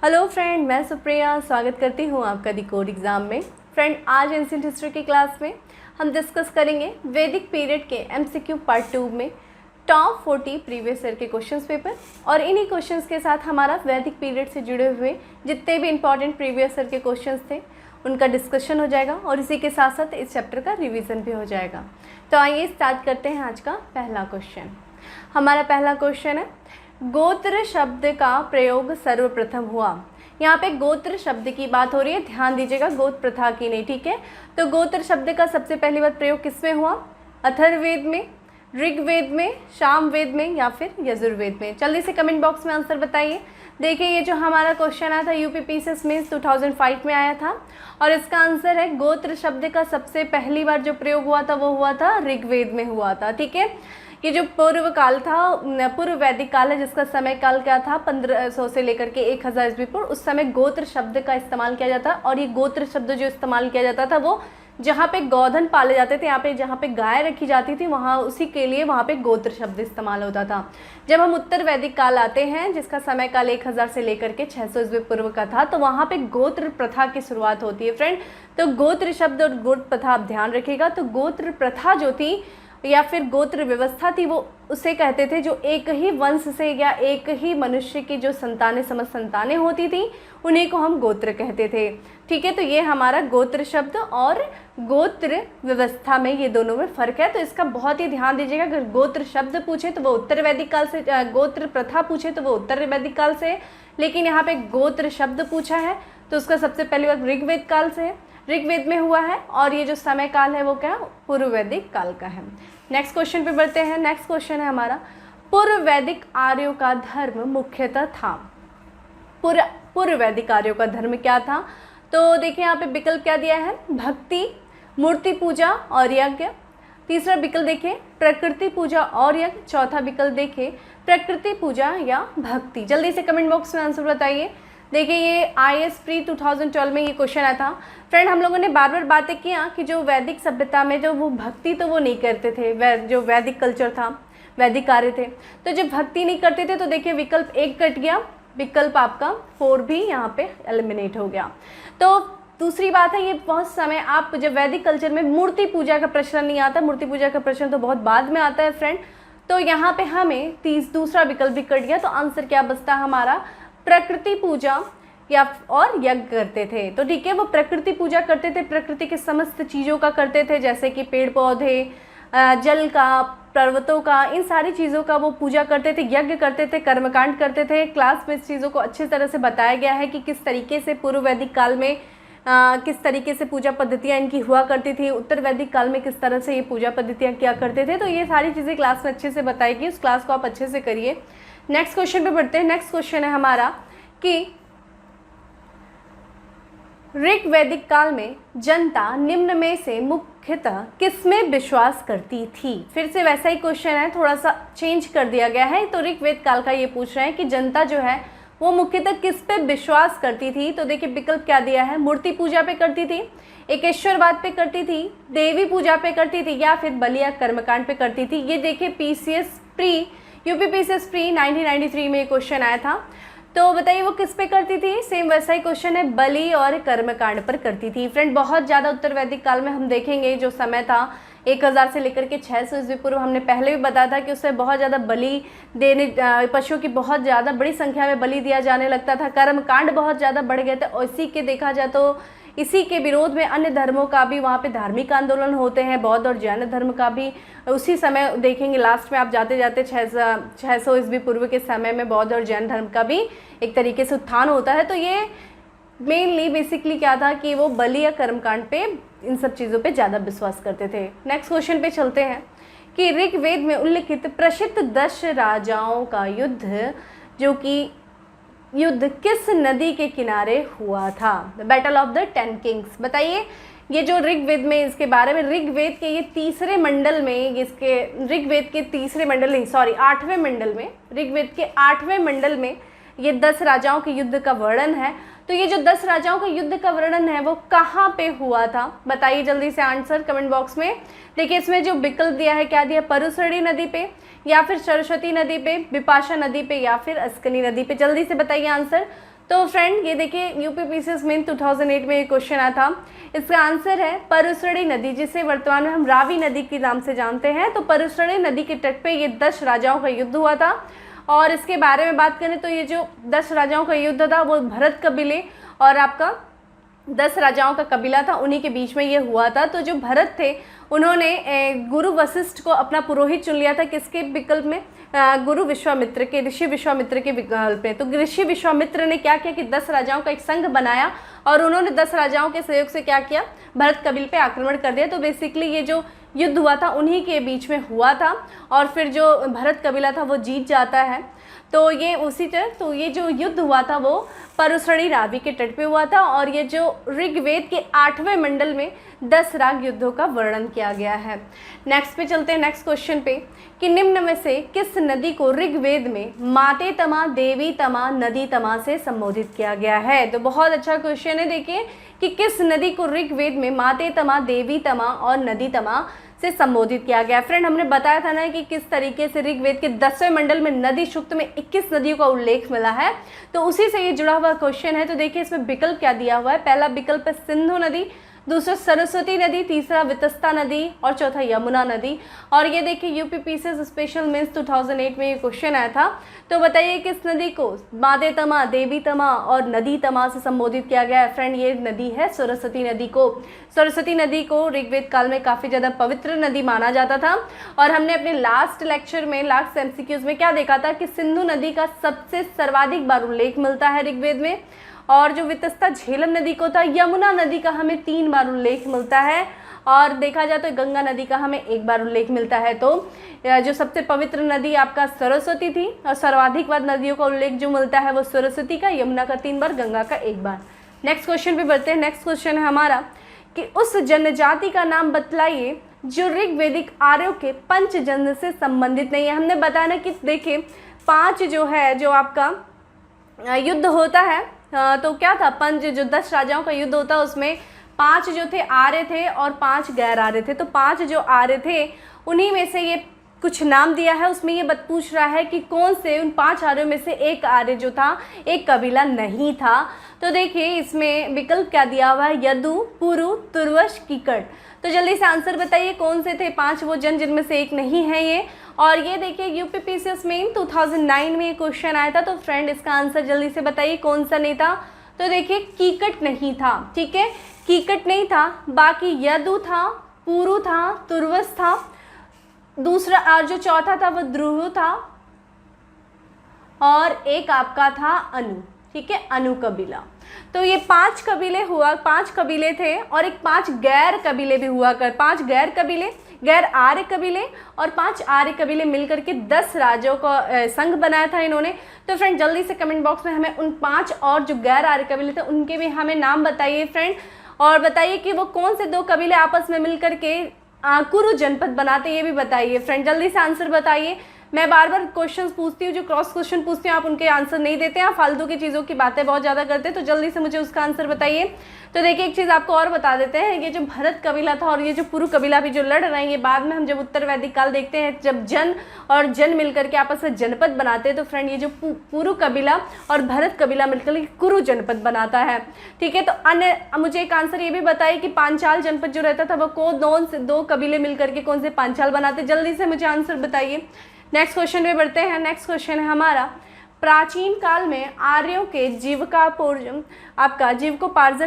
Hello friend, मैं सुप्रिया स्वागत करती हूँ आपका दी कोड एग्ज़ाम में। फ्रेंड, आज एंशिएंट हिस्ट्री की क्लास में हम डिस्कस करेंगे वैदिक पीरियड के एमसीक्यू पार्ट 2 में टॉप 40 प्रीवियस ईयर के क्वेश्चंस पेपर, और इन्हीं क्वेश्चंस के साथ हमारा वैदिक पीरियड से जुड़े हुए जितने भी इंपॉर्टेंट प्रीवियस ईयर के क्वेश्चंस थे उनका डिस्कशन हो जाएगा और इसी के साथ साथ इस चैप्टर का रिविज़न भी हो जाएगा। तो आइए स्टार्ट करते हैं आज का पहला क्वेश्चन। हमारा पहला क्वेश्चन है, गोत्र शब्द का प्रयोग सर्वप्रथम हुआ। यहाँ पे गोत्र शब्द की बात हो रही है, ध्यान दीजिएगा, गोत्र प्रथा की नहीं, ठीक है। तो गोत्र शब्द का सबसे पहली बार प्रयोग किसमें हुआ? अथर्ववेद में, ऋग्वेद में, सामवेद में या फिर यजुर्वेद में? जल्दी से कमेंट बॉक्स में आंसर बताइए। देखिए, ये जो हमारा क्वेश्चन आया था यूपीपीसीएस में 2005 में आया था और इसका आंसर है गोत्र शब्द का सबसे पहली बार जो प्रयोग हुआ था वो हुआ था ऋग्वेद में हुआ था, ठीक है। ये जो पूर्व काल था, पूर्व वैदिक काल है, जिसका समय काल क्या था 1500 से लेकर के 1000 ईस्वी पूर्व, उस समय गोत्र शब्द का इस्तेमाल किया जाता। और ये गोत्र शब्द जो इस्तेमाल किया जाता था वो जहाँ पे गौधन पाले जाते थे, यहाँ पे जहाँ पे गाय रखी जाती थी वहाँ उसी के लिए वहाँ पे गोत्र शब्द इस्तेमाल होता था। जब हम उत्तर वैदिक काल आते हैं जिसका समय काल 1000 से लेकर के 600 ईस्वी पूर्व का था, तो वहाँ पे गोत्र प्रथा की शुरुआत होती है फ्रेंड। तो गोत्र शब्द और गोत्र प्रथा आप ध्यान रखिएगा। तो गोत्र प्रथा जो थी या फिर गोत्र व्यवस्था थी वो उसे कहते थे जो एक ही वंश से या एक ही मनुष्य की जो संतानें होती थी उन्हीं को हम गोत्र कहते थे, ठीक है। तो ये हमारा गोत्र शब्द और गोत्र व्यवस्था में ये दोनों में फ़र्क है, तो इसका बहुत ही ध्यान दीजिएगा। अगर गोत्र शब्द पूछे तो वो उत्तर वैदिक काल से, गोत्र प्रथा पूछे तो वो उत्तर वैदिक काल से, लेकिन यहाँ पे गोत्र शब्द पूछा है तो उसका सबसे पहली बार ऋग्वेद काल से है, ऋग्वेद में हुआ है, और ये जो समय काल है वो क्या है? पूर्व वैदिक काल का है। नेक्स्ट क्वेश्चन पे बढ़ते हैं। नेक्स्ट क्वेश्चन है हमारा, पूर्व वैदिक आर्यों का धर्म मुख्यतः था। पूर्व वैदिक आर्यों का धर्म क्या था? तो देखिए यहाँ पे विकल्प क्या दिया है? भक्ति, मूर्ति पूजा और यज्ञ। तीसरा विकल्प देखिए प्रकृति पूजा और यज्ञ। चौथा विकल्प देखिए प्रकृति पूजा या भक्ति। जल्दी से कमेंट बॉक्स में आंसर बताइए। देखिए, ये IAS प्री 2012 में ये क्वेश्चन आया था फ्रेंड। हम लोगों ने बार बार बातें किया कि जो वैदिक सभ्यता में जो वो भक्ति तो वो नहीं करते थे, जो वैदिक कल्चर था, वैदिक कार्य थे, तो जब भक्ति नहीं करते थे तो देखिए विकल्प 1 कट गया, विकल्प आपका 4 भी यहाँ पे एलिमिनेट हो गया। तो दूसरी बात है, ये बहुत समय आप जब वैदिक कल्चर में मूर्ति पूजा का प्रश्न नहीं आता, मूर्ति पूजा का प्रश्न तो बहुत बाद में आता है फ्रेंड। तो यहाँ पे हमें दूसरा विकल्प भी कट गया, तो आंसर क्या बचता हमारा? प्रकृति पूजा या और यज्ञ करते थे। तो ठीक है, वो प्रकृति पूजा करते थे, प्रकृति के समस्त चीज़ों का करते थे, जैसे कि पेड़ पौधे, जल का, पर्वतों का, इन सारी चीज़ों का वो पूजा करते थे, यज्ञ करते थे, कर्मकांड करते थे। क्लास में इस चीज़ों को अच्छी तरह से बताया गया है कि किस तरीके से पूर्व वैदिक काल में किस तरीके से पूजा पद्धतियाँ इनकी हुआ करती थी, उत्तर वैदिक काल में किस तरह से ये पूजा पद्धतियाँ किया करते थे। तो ये सारी चीज़ें क्लास में अच्छे से बताएगी, उस क्लास को आप अच्छे से करिए। नेक्स्ट क्वेश्चन पे बढ़ते हैं। नेक्स्ट क्वेश्चन है हमारा कि ऋग वैदिक काल में जनता निम्न में से मुख्यतः किसमें विश्वास करती थी? फिर से वैसा ही क्वेश्चन है, थोड़ा सा चेंज कर दिया गया है। तो ऋग्वेद काल का ये पूछ रहे हैं कि जनता जो है वो मुख्यतः किस पे विश्वास करती थी? तो देखिए विकल्प क्या दिया है? मूर्ति पूजा पे करती थी, एकेश्वरवाद पे करती थी, देवी पूजा पे करती थी या फिर बलि या कर्मकांड पे करती थी। ये देखिए यूपीपीसीएस प्री 1993 में ये क्वेश्चन आया था। तो बताइए वो किस पे करती थी? सेम वैसा ही क्वेश्चन है, बलि और कर्मकांड पर करती थी। फ्रेंड, बहुत ज़्यादा उत्तर वैदिक काल में हम देखेंगे जो समय था 1000 से लेकर के 600 ईस्वी पूर्व, हमने पहले भी बताया था कि उससे बहुत ज़्यादा बलि देने, पशुओं की बहुत ज़्यादा बड़ी संख्या में बलि दिया जाने लगता था, कर्मकांड बहुत ज़्यादा बढ़ गए थे। और इसी के देखा जाए तो इसी के विरोध में अन्य धर्मों का भी वहाँ पे धार्मिक आंदोलन होते हैं, बौद्ध और जैन धर्म का भी। उसी समय देखेंगे लास्ट में आप जाते जाते 600 ईस्वी पूर्व के समय में बौद्ध और जैन धर्म का भी एक तरीके से उत्थान होता है। तो ये मेनली बेसिकली क्या था कि वो बलि या कर्मकांड पे, इन सब चीज़ों पे ज़्यादा विश्वास करते थे। नेक्स्ट क्वेश्चन पे चलते हैं कि ऋग्वेद में उल्लिखित प्रसिद्ध 10 राजाओं का युद्ध किस नदी के किनारे हुआ था? The battle of the 10 Kings. बताइए, ये जो ऋग्वेद में इसके बारे में, ऋग्वेद के ये तीसरे मंडल में, इसके ऋग्वेद के तीसरे मंडल नहीं, सॉरी 8वें मंडल में, ऋग्वेद के 8वें मंडल में ये 10 राजाओं के युद्ध का वर्णन है। तो ये जो 10 राजाओं का युद्ध का वर्णन है वो कहाँ पे हुआ था? बताइए जल्दी से आंसर कमेंट बॉक्स में। देखिए इसमें जो विकल्प दिया है, क्या दिया? परुसड़ी नदी पे, या फिर सरस्वती नदी पे, विपाशा नदी पे, या फिर अस्कनी नदी पे। जल्दी से बताइए आंसर। तो फ्रेंड ये देखिए यूपीपीसीएस मेन 2008 में ये क्वेश्चन आया था। इसका आंसर है परुसड़ी नदी, जिसे वर्तमान में हम रावी नदी के नाम से जानते हैं। तो परुसड़ी नदी के तट पे ये 10 राजाओं का युद्ध हुआ था। और इसके बारे में बात करें तो ये जो 10 राजाओं का युद्ध था वो भरत कबीले और आपका 10 राजाओं का कबीला था, उन्हीं के बीच में ये हुआ था। तो जो भरत थे उन्होंने गुरु वशिष्ठ को अपना पुरोहित चुन लिया था। किसके विकल्प में? गुरु विश्वामित्र के, ऋषि विश्वामित्र के विकल्प में। तो ऋषि विश्वामित्र ने क्या किया कि 10 राजाओं का एक संघ बनाया और उन्होंने 10 राजाओं के सहयोग से क्या किया, भरत कबीले पे आक्रमण कर दिया। तो बेसिकली ये जो युद्ध हुआ था उन्हीं के बीच में हुआ था और फिर जो भरत कबीला था वो जीत जाता है। तो ये उसी तरह तो ये जो युद्ध हुआ था वो परुसड़ी रावी के तट पे हुआ था। और ये जो ऋग्वेद के 8वें मंडल में 10 राग युद्धों का वर्णन किया गया है। नेक्स्ट पे चलते हैं, नेक्स्ट क्वेश्चन पे कि निम्न में से किस नदी को ऋग्वेद में माते तमा, देवी तमा, नदी तमा से संबोधित किया गया है? तो बहुत अच्छा क्वेश्चन है। देखिए कि किस नदी को ऋग्वेद में माते तमा, देवी तमा और नदी तमा से संबोधित किया गया। फ्रेंड हमने बताया था ना कि किस तरीके से ऋग्वेद के 10वें मंडल में नदी सूक्त में 21 नदियों का उल्लेख मिला है। तो उसी से ये जुड़ा हुआ क्वेश्चन है। तो देखिए इसमें विकल्प क्या दिया हुआ है। पहला विकल्प है सिंधु नदी, दूसरा सरस्वती नदी, तीसरा वितस्ता नदी और चौथा यमुना नदी। और ये देखिए यूपीपीसीएस स्पेशल मेंस 2008 में ये क्वेश्चन आया था। तो बताइए किस नदी को माते तमा, देवी तमा और नदी तमा से संबोधित किया गया है? फ्रेंड ये नदी है सरस्वती नदी को। सरस्वती नदी को ऋग्वेद काल में काफ़ी ज़्यादा पवित्र नदी माना जाता था। और हमने अपने लास्ट लेक्चर में, लास्ट एमसीक्यूज में क्या देखा था कि सिंधु नदी का सबसे सर्वाधिक बार उल्लेख मिलता है ऋग्वेद में, और जो वितस्ता झेलम नदी को था, यमुना नदी का हमें 3 बार उल्लेख मिलता है, और देखा जाए तो गंगा नदी का हमें 1 बार उल्लेख मिलता है। तो जो सबसे पवित्र नदी आपका सरस्वती थी और सर्वाधिक बार नदियों का उल्लेख जो मिलता है वो सरस्वती का, यमुना का 3 बार, गंगा का 1 बार। नेक्स्ट क्वेश्चन पे बढ़ते हैं। नेक्स्ट क्वेश्चन है हमारा कि उस जनजाति का नाम बतलाइए जो ऋग्वेदिक आर्यों के पंचजन्य से संबंधित नहीं है। हमने बताया ना कि देखिए 5 जो है जो आपका युद्ध होता है, तो क्या था, पंच जो 10 राजाओं का युद्ध होता है उसमें 5 जो थे आर्य थे और 5 गैर आर्य थे। तो 5 जो आर्य थे उन्हीं में से ये कुछ नाम दिया है। उसमें ये पूछ रहा है कि कौन से उन 5 आर्यों में से एक आर्य जो था, एक कबीला नहीं था। तो देखिए इसमें विकल्प क्या दिया हुआ है, यदु, पुरु, तुर्वश, कीकट। तो जल्दी से आंसर बताइए कौन से थे 5 वो जन जिनमें से एक नहीं है ये। और ये देखिए यूपीपीसीएस में 2009 में ये क्वेश्चन आया था। तो फ्रेंड इसका आंसर जल्दी से बताइए कौन सा नहीं था। तो देखिए कीकट नहीं था, ठीक है, कीकट नहीं था। बाकी यदु था, पुरु था, तुर्वस था, दूसरा और जो चौथा था वो ध्रुव था, और एक आपका था अनु, ठीक है, अनु कबीला। तो ये 5 कबीले हुआ, 5 कबीले थे और एक 5 गैर कबीले भी हुआ कर, 5 गैर कबीले, गैर आर्य कबीले और 5 आर्य कबीले मिलकर के 10 राज्यों का संघ बनाया था इन्होंने। तो फ्रेंड जल्दी से कमेंट बॉक्स में हमें उन 5 और जो गैर आर्य कबीले थे उनके भी हमें नाम बताइए फ्रेंड, और बताइए कि वो कौन से 2 कबीले आपस में मिलकर के कुरु जनपद बनाते, ये भी बताइए फ्रेंड। जल्दी से आंसर बताइए। मैं बार बार क्वेश्चंस पूछती हूँ, जो क्रॉस क्वेश्चन पूछती हूँ आप उनके आंसर नहीं देते हैं, फालतू की चीज़ों की बातें बहुत ज़्यादा करते हैं। तो जल्दी से मुझे उसका आंसर बताइए। तो देखिए एक चीज़ आपको और बता देते हैं, ये जो भरत कबीला था और ये जो पुरु कबीला भी जो लड़ रहे हैं, ये बाद में हम जब उत्तर वैदिक काल देखते हैं, जब जन और जन मिलकर के आपस में जनपद बनाते हैं, तो फ्रेंड ये जो पुरु कबीला और भरत कबीला मिलकर के कुरु जनपद बनाता है, ठीक है। तो अन्य मुझे एक आंसर ये भी बताइए कि पांचाल जनपद जो रहता था वो कौन से 2 कबीले मिलकर के कौन से पांचाल बनाते, जल्दी से मुझे आंसर बताइए। नेक्स्ट क्वेश्चन पे बढ़ते हैं। नेक्स्ट क्वेश्चन है हमारा, प्राचीन काल में आर्यों के जीविकोपार्जन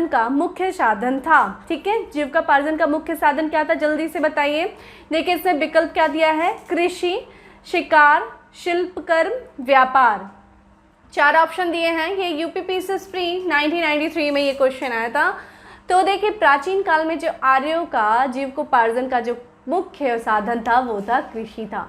का मुख्य साधन था, ठीक है, जीविकोपार्जन का मुख्य साधन क्या था, जल्दी से बताइए। देखिए इसमें विकल्प क्या दिया है, कृषि, शिकार, शिल्पकर्म, व्यापार। 4 ऑप्शन दिए हैं। ये यूपीपीसीएस प्री 1993 में ये क्वेश्चन आया था। तो देखिए प्राचीन काल में जो आर्यों का जीविकोपार्जन का जो मुख्य साधन था वो था कृषि था।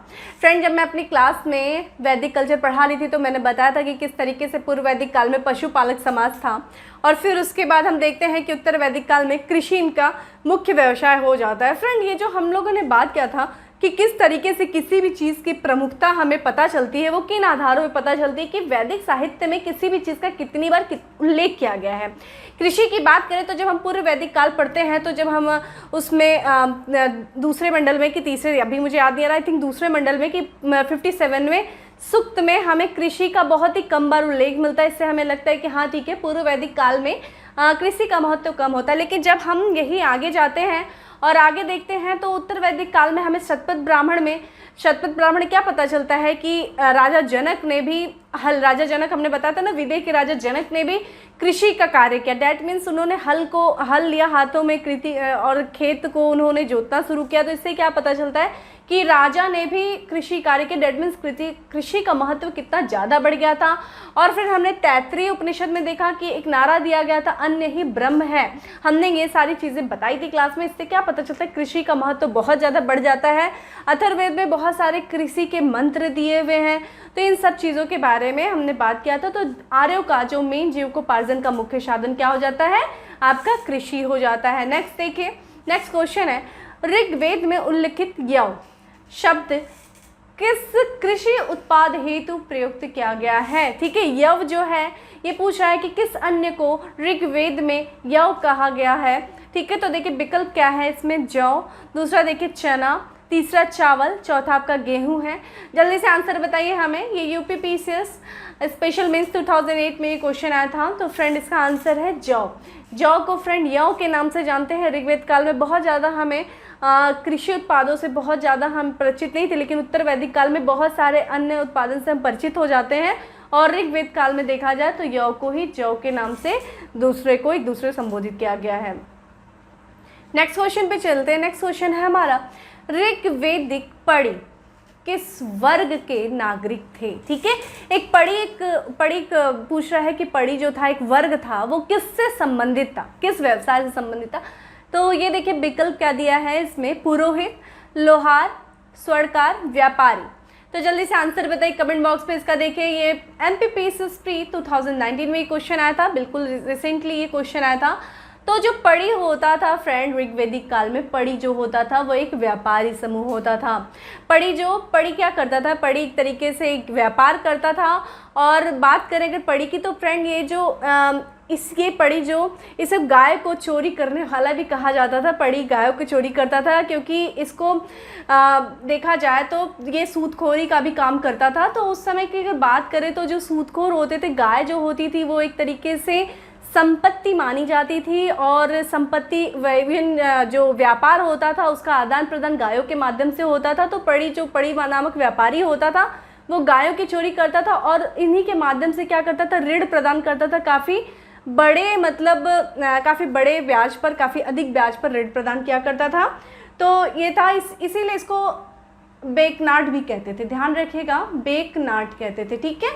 फ्रेंड जब मैं अपनी क्लास में वैदिक कल्चर पढ़ा रही थी तो मैंने बताया था कि किस तरीके से पूर्व वैदिक काल में पशुपालक समाज था, और फिर उसके बाद हम देखते हैं कि उत्तर वैदिक काल में कृषि इनका मुख्य व्यवसाय हो जाता है। फ्रेंड ये जो हम लोगों ने बात किया था कि किस तरीके से किसी भी चीज़ की प्रमुखता हमें पता चलती है, वो किन आधारों पर पता चलती है कि वैदिक साहित्य में किसी भी चीज़ का कितनी बार उल्लेख किया गया है। कृषि की बात करें तो जब हम पूर्व वैदिक काल पढ़ते हैं तो जब हम उसमें दूसरे मंडल में कि तीसरे, अभी मुझे याद नहीं आ रहा, आई थिंक दूसरे मंडल में कि 57वें सूक्त में हमें कृषि का बहुत ही कम बार उल्लेख मिलता है। इससे हमें लगता है कि हाँ ठीक है, पूर्व वैदिक काल में कृषि का महत्व कम होता है। लेकिन जब हम यही आगे जाते हैं और आगे देखते हैं तो उत्तर वैदिक काल में हमें शतपथ ब्राह्मण क्या पता चलता है कि राजा जनक ने भी राजा जनक, हमने बताया था ना, विदेह के राजा जनक ने भी कृषि का कार्य किया। डैट मीन्स उन्होंने हल लिया हाथों में और खेत को उन्होंने जोतना शुरू किया। तो इससे क्या पता चलता है कि राजा ने भी कृषि कार्य के, डैट मीन्स कृषि का महत्व कितना ज़्यादा बढ़ गया था। और फिर हमने तैत्तिरीय उपनिषद में देखा कि एक नारा दिया गया था, अन्य ही ब्रह्म है। हमने ये सारी चीज़ें बताई थी क्लास में। इससे क्या पता चलता है, कृषि का महत्व बहुत ज़्यादा बढ़ जाता है। अथर्ववेद में बहुत सारे कृषि के मंत्र दिए हुए हैं। तो इन सब चीज़ों के बारे में हमने बात किया था। तो आर्यों का जो मेन जीविकोपार्जन का मुख्य साधन क्या हो जाता है, आपका कृषि हो जाता है। नेक्स्ट देखिए, नेक्स्ट क्वेश्चन है, ऋग्वेद में उल्लिखित यव शब्द किस कृषि उत्पाद हेतु प्रयुक्त किया गया है। ठीक है, यव जो है ये पूछ रहा है कि किस अन्य को ऋग्वेद में यव कहा गया है। ठीक है, तो देखिए विकल्प क्या है इसमें, जौ, दूसरा देखिए चना, तीसरा चावल, चौथा आपका गेहूं है। जल्दी से आंसर बताइए हमें। ये यूपीपीसीएस स्पेशल मेंस 2008 में ये क्वेश्चन आया था। तो फ्रेंड इसका आंसर है जौ। जौ को फ्रेंड यव के नाम से जानते हैं। ऋग्वेद काल में बहुत ज़्यादा हमें कृषि उत्पादों से बहुत ज़्यादा हम परिचित नहीं थे, लेकिन उत्तर वैदिक काल में बहुत सारे अन्य उत्पादन से हम परिचित हो जाते हैं। और ऋग्वेद काल में देखा जाए तो यव को ही जौ के नाम से एक दूसरे संबोधित किया गया है। नेक्स्ट क्वेश्चन पे चलते हैं। नेक्स्ट क्वेश्चन है हमारा, ऋग्वेदिक पढ़ी किस वर्ग के नागरिक थे। ठीक है, एक पढ़ी पूछ रहा है कि पढ़ी जो था एक वर्ग था, वो किससे संबंधित था, किस व्यवसाय से संबंधित था। तो ये देखिए विकल्प क्या दिया है इसमें, पुरोहित, लोहार, स्वर्णकार, व्यापारी। तो जल्दी से आंसर बताइए कमेंट बॉक्स पे इसका। देखिए ये एमपीपीएसएस प्री 2019 में ये क्वेश्चन आया था, बिल्कुल रिसेंटली ये क्वेश्चन आया था। तो जो पढ़ी होता था फ्रेंड ऋग्वेदिक काल में, पढ़ी जो होता था वो एक व्यापारी समूह होता था। पढ़ी क्या करता था, पढ़ी एक तरीके से एक व्यापार करता था। और बात करें अगर पढ़ी की, तो फ्रेंड ये जो इसके पढ़ी जो इसे गाय को चोरी करने वाला भी कहा जाता था। पढ़ी गायों को चोरी करता था, क्योंकि इसको देखा जाए तो ये सूदखोरी का भी काम करता था। तो उस समय की अगर बात करें तो जो सूदखोर होते थे, गाय जो होती थी वो एक तरीके से संपत्ति मानी जाती थी। और संपत्ति विभिन्न जो व्यापार होता था उसका आदान प्रदान गायों के माध्यम से होता था। तो पढ़ी नामक व्यापारी होता था, वो गायों की चोरी करता था और इन्हीं के माध्यम से क्या करता था, ऋण प्रदान करता था। काफ़ी बड़े ब्याज पर, काफ़ी अधिक ब्याज पर ऋण प्रदान किया करता था। तो ये था, इसीलिए इसको बेकनाट भी कहते थे। ध्यान रखिएगा, बेकनाट कहते थे। ठीक है,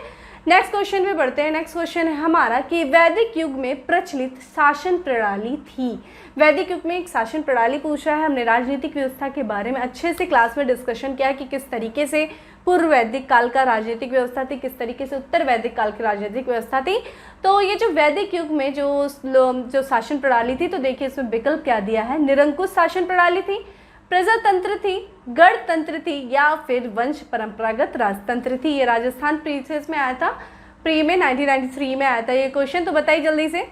नेक्स्ट क्वेश्चन पे बढ़ते हैं। नेक्स्ट क्वेश्चन है हमारा कि वैदिक युग में प्रचलित शासन प्रणाली थी। वैदिक युग में एक शासन प्रणाली पूछ रहा है। हमने राजनीतिक व्यवस्था के बारे में अच्छे से क्लास में डिस्कशन किया कि किस तरीके से पूर्व वैदिक काल का राजनीतिक व्यवस्था थी, किस तरीके से उत्तर वैदिक काल की राजनीतिक व्यवस्था थी। तो ये जो वैदिक युग में जो शासन प्रणाली थी, तो देखिए इसमें विकल्प क्या दिया है, निरंकुश शासन प्रणाली थी, प्रजातंत्र थी, गणतंत्र थी, या फिर वंश परंपरागत राजतंत्र थी। ये राजस्थान प्रीवियस में आया था, प्री में 1993 में आया था ये क्वेश्चन। तो बताइए जल्दी से।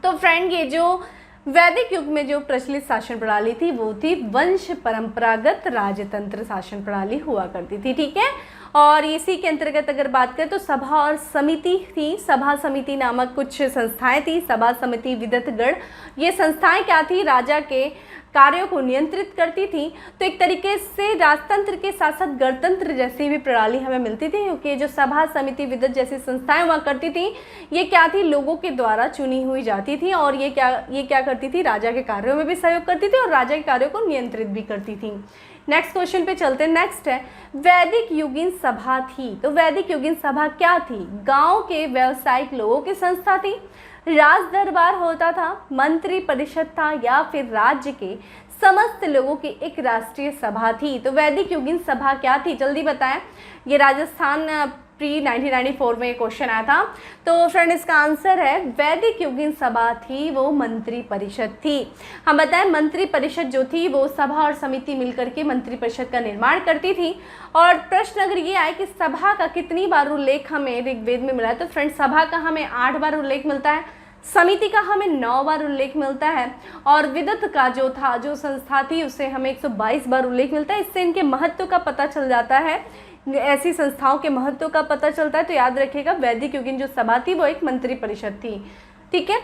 तो फ्रेंड ये जो वैदिक युग में जो प्रचलित शासन प्रणाली थी वो थी वंश परंपरागत राजतंत्र शासन प्रणाली हुआ करती थी। ठीक है, और इसी के अंतर्गत अगर बात करें तो सभा और समिति थी। सभा समिति नामक कुछ संस्थाएं थी, सभा समिति विदतगण। ये संस्थाएं क्या थी, राजा के कार्यों को नियंत्रित करती थी। तो एक तरीके से राजतंत्र के साथ साथ गणतंत्र जैसी भी प्रणाली हमें मिलती थी, क्योंकि जो सभा समिति विदत जैसी संस्थाएं हुआ करती थी, ये क्या थी, लोगों के द्वारा चुनी हुई जाती थी। और ये क्या करती थी, राजा के कार्यों में भी सहयोग करती थी और राजा के कार्यों को नियंत्रित भी करती थी। नेक्स्ट क्वेश्चन पे चलते हैं। नेक्स्ट है वैदिक युगीन सभा थी। तो वैदिक युगीन सभा क्या थी, गाँव के व्यावसायिक लोगों की संस्था थी, राज दरबार होता था, मंत्री परिषद था, या फिर राज्य के समस्त लोगों की एक राष्ट्रीय सभा थी। तो वैदिक युगीन सभा क्या थी, जल्दी बताएं। ये राजस्थान प्री 1994 में क्वेश्चन आया था। तो फ्रेंड इसका आंसर है वैदिक युगीन सभा थी वो मंत्री परिषद थी। हम बताएं मंत्री परिषद जो थी वो सभा और समिति मिलकर के मंत्री परिषद का निर्माण करती थी। और प्रश्न अगर ये आए कि सभा का कितनी बार उल्लेख हमें ऋग्वेद में मिला है, तो फ्रेंड सभा का हमें 8 बार उल्लेख मिलता है, समिति का हमें 9 बार उल्लेख मिलता है, और विदत का जो संस्था थी उसे हमें 122 बार उल्लेख मिलता है। इससे इनके महत्व का पता चल जाता है ऐसी संस्थाओं के महत्व का पता चलता है, तो याद रखिएगा वैदिक युगीन जो सभा थी वो एक मंत्री परिषद थी। ठीक है,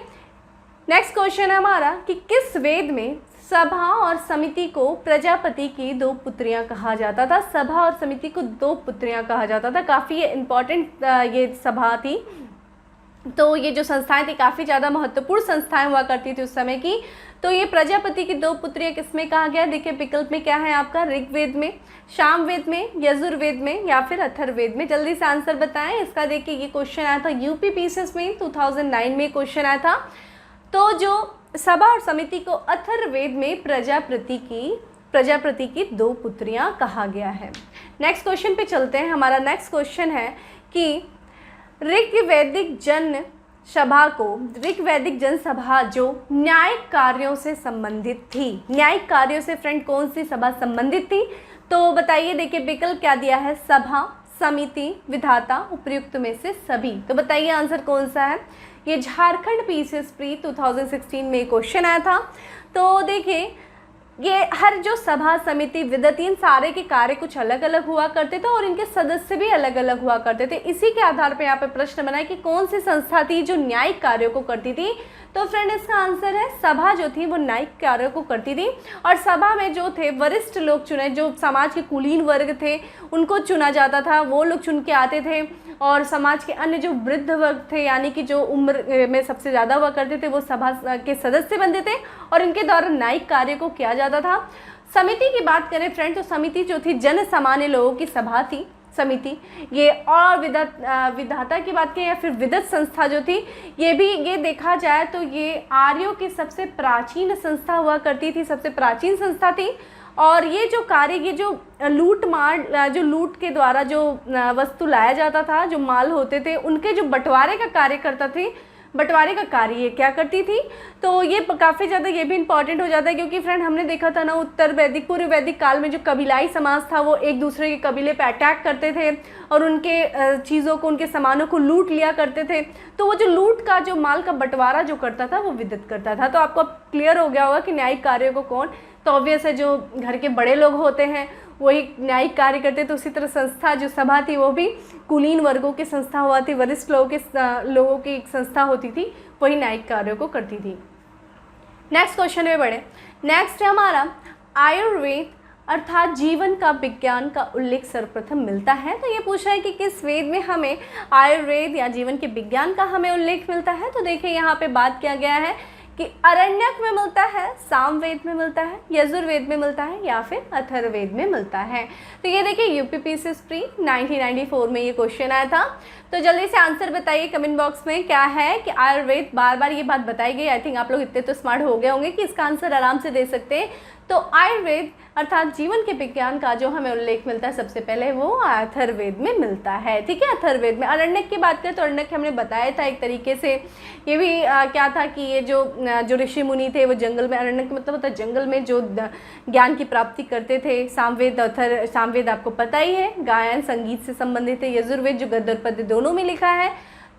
नेक्स्ट क्वेश्चन है हमारा कि किस वेद में सभा और समिति को प्रजापति की दो पुत्रियां कहा जाता था। सभा और समिति को दो पुत्रियां कहा जाता था। काफ़ी इम्पॉर्टेंट ये सभा थी, तो ये जो संस्थाएं थी काफ़ी ज़्यादा महत्वपूर्ण संस्थाएं हुआ करती थी उस समय की। तो ये प्रजापति की दो पुत्रियां किसमें कहा गया, देखिए विकल्प में क्या है आपका, ऋग्वेद में, सामवेद में, यजुर्वेद में या फिर अथर्ववेद में। जल्दी से आंसर बताएं इसका। देखिए ये क्वेश्चन आया था यूपी पीसीएस में 2009 में क्वेश्चन आया था। तो जो सभा और समिति को अथर्ववेद में प्रजापति की दो पुत्रियां कहा गया है। नेक्स्ट क्वेश्चन पे चलते हैं। हमारा नेक्स्ट क्वेश्चन है कि ऋग्वैदिक जन सभा जो न्यायिक कार्यों से संबंधित थी, न्यायिक कार्यों से फ्रेंड कौन सी सभा संबंधित थी, तो बताइए। देखिए विकल्प क्या दिया है, सभा, समिति, विधाता, उपर्युक्त में से सभी। तो बताइए आंसर कौन सा है। ये झारखंड पीसीएस प्री 2016 में क्वेश्चन आया था। तो देखिए ये हर जो सभा, समिति, विदत, इन सारे के कार्य कुछ अलग अलग हुआ करते थे और इनके सदस्य भी अलग अलग हुआ करते थे। इसी के आधार पर यहाँ पे प्रश्न बनाए कि कौन सी संस्था थी जो न्यायिक कार्यों को करती थी। तो फ्रेंड इसका आंसर है सभा जो थी वो न्यायिक कार्यों को करती थी। और सभा में जो थे वरिष्ठ लोग चुने, जो समाज के कुलीन वर्ग थे उनको चुना जाता था, वो लोग चुन के आते थे। और समाज के अन्य जो वृद्ध वर्ग थे, यानी कि जो उम्र में सबसे ज़्यादा हुआ करते थे, वो सभा के सदस्य बनते थे और इनके द्वारा न्यायिक कार्य को किया जाता था। समिति की बात करें फ्रेंड, तो समिति जो थी जन सामान्य लोगों की सभा थी समिति ये। और विधाता की बात करें या फिर विदत संस्था जो थी, ये भी ये देखा जाए तो ये आर्यों की सबसे प्राचीन संस्था हुआ करती थी, सबसे प्राचीन संस्था थी। और ये जो कार्य, ये जो लूट के द्वारा जो वस्तु लाया जाता था, जो माल होते थे, उनके जो बंटवारे का कार्य करता थी, बंटवारे का कार्य ये क्या करती थी। तो ये काफ़ी ज़्यादा ये भी इंपॉर्टेंट हो जाता है, क्योंकि फ्रेंड हमने देखा था ना उत्तर वैदिक पूर्व वैदिक काल में जो कबीलाई समाज था वो एक दूसरे के कबीले पे अटैक करते थे और उनके चीज़ों को, उनके सामानों को लूट लिया करते थे। तो वो जो लूट का जो माल का बंटवारा जो करता था वो विदित करता था। तो आपको क्लियर हो गया होगा कि न्यायिक कार्यों को कौन, तो ऑब्वियस है जो घर के बड़े लोग होते हैं वही न्यायिक कार्य करते। तो उसी तरह संस्था जो सभा थी वो भी कुलीन वर्गों की संस्था हुआ थी, वरिष्ठ लोगों की एक संस्था होती थी, वही न्यायिक कार्यों को करती थी। नेक्स्ट क्वेश्चन में बढ़े। नेक्स्ट है हमारा आयुर्वेद अर्थात जीवन का विज्ञान का उल्लेख सर्वप्रथम मिलता है। तो ये पूछा है कि किस वेद में हमें आयुर्वेद या जीवन के विज्ञान का हमें उल्लेख मिलता है। तो देखिए यहाँ पे बात किया गया है कि अरण्यक में मिलता है, सामवेद में मिलता है, यजुर्वेद में मिलता है या फिर अथर्ववेद में मिलता है। तो ये देखिए यूपी पीसीएस प्री 1994 में ये क्वेश्चन आया था। तो जल्दी से आंसर बताइए कमेंट बॉक्स में क्या है कि आयुर्वेद, बार बार ये बात बताई गई। आई थिंक आप लोग इतने तो स्मार्ट हो गए होंगे कि इसका आंसर आराम से दे सकते हैं। तो आयुर्वेद अर्थात जीवन के विज्ञान का जो हमें उल्लेख मिलता है सबसे पहले वो अथर्ववेद में मिलता है। ठीक है, अथर्ववेद में। अरण्यक की बात करें तो अरण्यक हमने बताया था एक तरीके से, ये भी क्या था कि ये जो ऋषि मुनि थे वो जंगल में, अरण्यक मतलब होता है जंगल में जो ज्ञान की प्राप्ति करते थे। सामवेद आपको पता ही है, गायन संगीत से संबंधित है। यजुर्वेद जो गद्य और पद्य दोनों में लिखा है।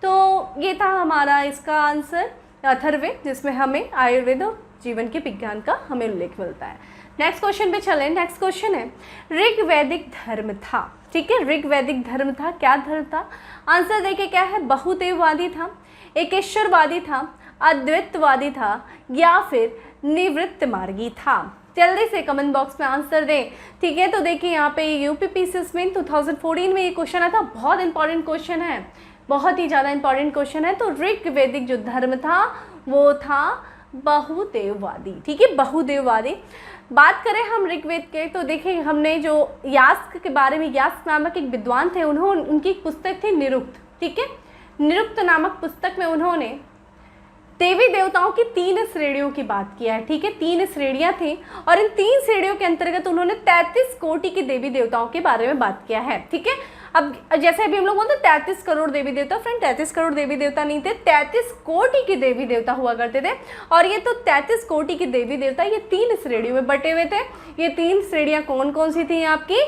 तो ये था हमारा इसका आंसर अथर्ववेद, जिसमें हमें आयुर्वेद और जीवन के विज्ञान का हमें उल्लेख मिलता है। नेक्स्ट क्वेश्चन पे चलें। नेक्स्ट क्वेश्चन है ऋग्वैदिक धर्म था। ठीक है, ऋग्वैदिक धर्म था, क्या धर्म था। आंसर देखिए क्या है, बहुदेववादी था, एकेश्वरवादी था, अद्वैतवादी था या फिर निवृत्त मार्गी था। जल्दी से कमेंट बॉक्स में आंसर दें। ठीक है, तो देखिए यहाँ पे यूपी पीसीएस में 2014 में ये क्वेश्चन आया था। बहुत इंपॉर्टेंट क्वेश्चन है, बहुत ही ज़्यादा इंपॉर्टेंट क्वेश्चन है। तो ऋग्वैदिक जो धर्म था वो था बहुदेववादी। ठीक है, बहुदेववादी। बात करें हम ऋग्वेद के, तो देखिए हमने जो यास्क के बारे में, यास्क नामक एक विद्वान थे, उनकी एक पुस्तक थी निरुक्त। ठीक है, निरुक्त नामक पुस्तक में उन्होंने देवी देवताओं की 3 श्रेणियों की बात किया है। ठीक है, 3 श्रेणियां थी और इन 3 श्रेणियों के अंतर्गत उन्होंने 33 कोटि की देवी देवताओं के बारे में बात किया है। ठीक है, अब जैसे अभी हम लोग बोलते 33 करोड़ देवी देवता, फ्रेंड 33 करोड़ देवी देवता नहीं थे, 33 कोटि की देवी देवता हुआ करते थे। और ये तो 33 कोटि की देवी देवता ये 3 श्रेणियों में बटे हुए थे। ये 3 श्रेणियां कौन कौन सी थी आपकी,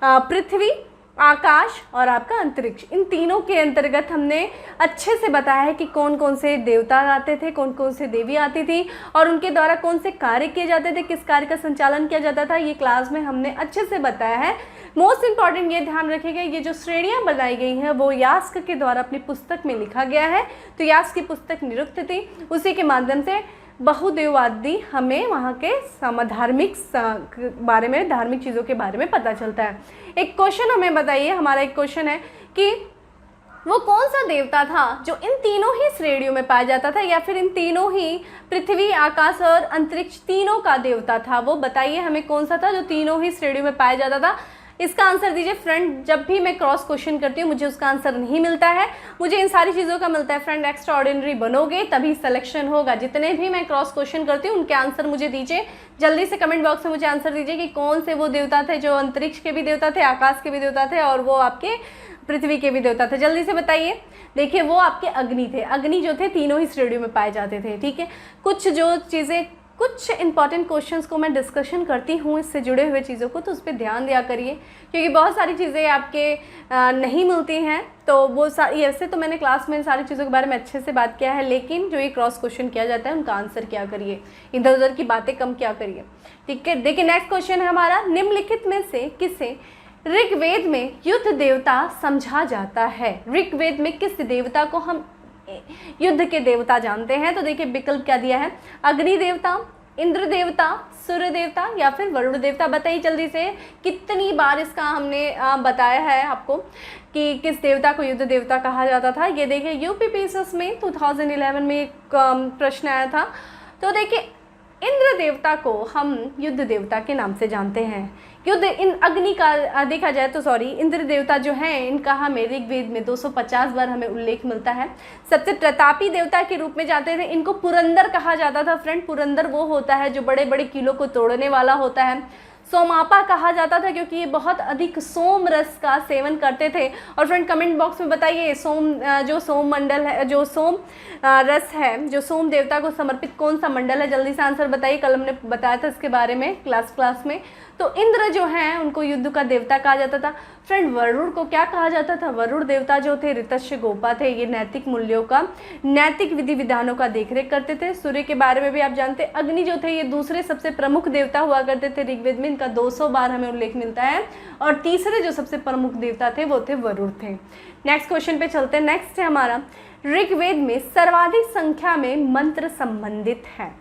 पृथ्वी, आकाश और आपका अंतरिक्ष, इन तीनों के अंतर्गत हमने अच्छे से बताया है कि कौन कौन से देवता आते थे, कौन कौन से देवी आती थी और उनके द्वारा कौन से कार्य किए जाते थे, किस कार्य का संचालन किया जाता था। ये क्लास में हमने अच्छे से बताया है। मोस्ट इम्पॉर्टेंट ये ध्यान रखिएगा, ये जो श्रेणियाँ बनाई गई हैं वो यास्क के द्वारा अपनी पुस्तक में लिखा गया है। तो यास्क की पुस्तक निरुक्त थी, उसी के माध्यम से बहुदेववादी हमें वहाँ के धार्मिक बारे में, धार्मिक चीज़ों के बारे में पता चलता है। एक क्वेश्चन हमें बताइए, हमारा एक क्वेश्चन है कि वो कौन सा देवता था जो इन तीनों ही श्रेणियों में पाया जाता था, या फिर इन तीनों ही पृथ्वी, आकाश और अंतरिक्ष तीनों का देवता था। वो बताइए हमें कौन सा था जो तीनों ही श्रेणियों में पाया जाता था। इसका आंसर दीजिए फ्रेंड। जब भी मैं क्रॉस क्वेश्चन करती हूँ मुझे उसका आंसर नहीं मिलता है, मुझे इन सारी चीज़ों का मिलता है फ्रेंड। एक्स्ट्रा ऑर्डिनरी बनोगे तभी सिलेक्शन होगा। जितने भी मैं क्रॉस क्वेश्चन करती हूँ उनके आंसर मुझे दीजिए। जल्दी से कमेंट बॉक्स में मुझे आंसर दीजिए कि कौन से वो देवता थे जो अंतरिक्ष के भी देवता थे, आकाश के भी देवता थे और वो आपके पृथ्वी के भी देवता थे। जल्दी से बताइए। देखिए वो आपके अग्नि थे। अग्नि जो थे तीनों ही श्रेणियों में पाए जाते थे। ठीक है, कुछ जो चीज़ें, कुछ इंपॉर्टेंट क्वेश्चंस को मैं डिस्कशन करती हूँ इससे जुड़े हुए चीज़ों को, तो उस पर ध्यान दिया करिए क्योंकि बहुत सारी चीज़ें आपके नहीं मिलती हैं। तो वो सारी, ऐसे तो मैंने क्लास में सारी चीज़ों के बारे में अच्छे से बात किया है, लेकिन जो ये क्रॉस क्वेश्चन किया जाता है उनका आंसर क्या करिए, इधर उधर की बातें कम क्या करिए। ठीक है, देखिए नेक्स्ट क्वेश्चन है हमारा, निम्नलिखित में से किसे ऋग्वेद में युद्ध देवता समझा जाता है। ऋग्वेद में किस देवता को हम युद्ध के देवता जानते हैं? तो देखिए विकल्प क्या दिया है, अग्नि देवता, इंद्र देवता, सूर्य देवता या फिर वरुण देवता। बताइए जल्दी से, कितनी बार इसका हमने बताया है आपको कि किस देवता को युद्ध देवता कहा जाता था। ये देखिए यूपीपीएससी में 2011 में एक प्रश्न आया था। तो देखिए इंद्र देवता को हम युद्ध देवता के नाम से जानते हैं। युद्ध इन अग्नि का देखा जाए तो इंद्र देवता जो हैं इनका हमें ऋग्वेद में 250 बार हमें उल्लेख मिलता है। सबसे प्रतापी देवता के रूप में जानते थे। इनको पुरंदर कहा जाता था फ्रेंड। पुरंदर वो होता है जो बड़े बड़े किलों को तोड़ने वाला होता है। सोमापा कहा जाता था क्योंकि ये बहुत अधिक सोम रस का सेवन करते थे। और फ्रेंड कमेंट बॉक्स में बताइए जो सोम मंडल है, जो सोम रस है, जो सोम देवता को समर्पित कौन सा मंडल है। जल्दी से आंसर बताइए, कल हमने बताया था इसके बारे में क्लास में। तो इंद्र जो हैं उनको युद्ध का देवता कहा जाता था। फ्रेंड वरुण को क्या कहा जाता था? वरुण देवता जो थे ऋतस्य गोपा थे। ये नैतिक मूल्यों का, नैतिक विधि विधानों का देखरेख करते थे। सूर्य के बारे में भी आप जानते हैं। अग्नि जो थे ये दूसरे सबसे प्रमुख देवता हुआ करते थे ऋग्वेद में, इनका 200 बार हमें उल्लेख मिलता है। और तीसरे जो सबसे प्रमुख देवता थे वो थे वरुण थे। नेक्स्ट क्वेश्चन पे चलते हैं। नेक्स्ट है हमारा, ऋग्वेद में सर्वाधिक संख्या में मंत्र संबंधित है।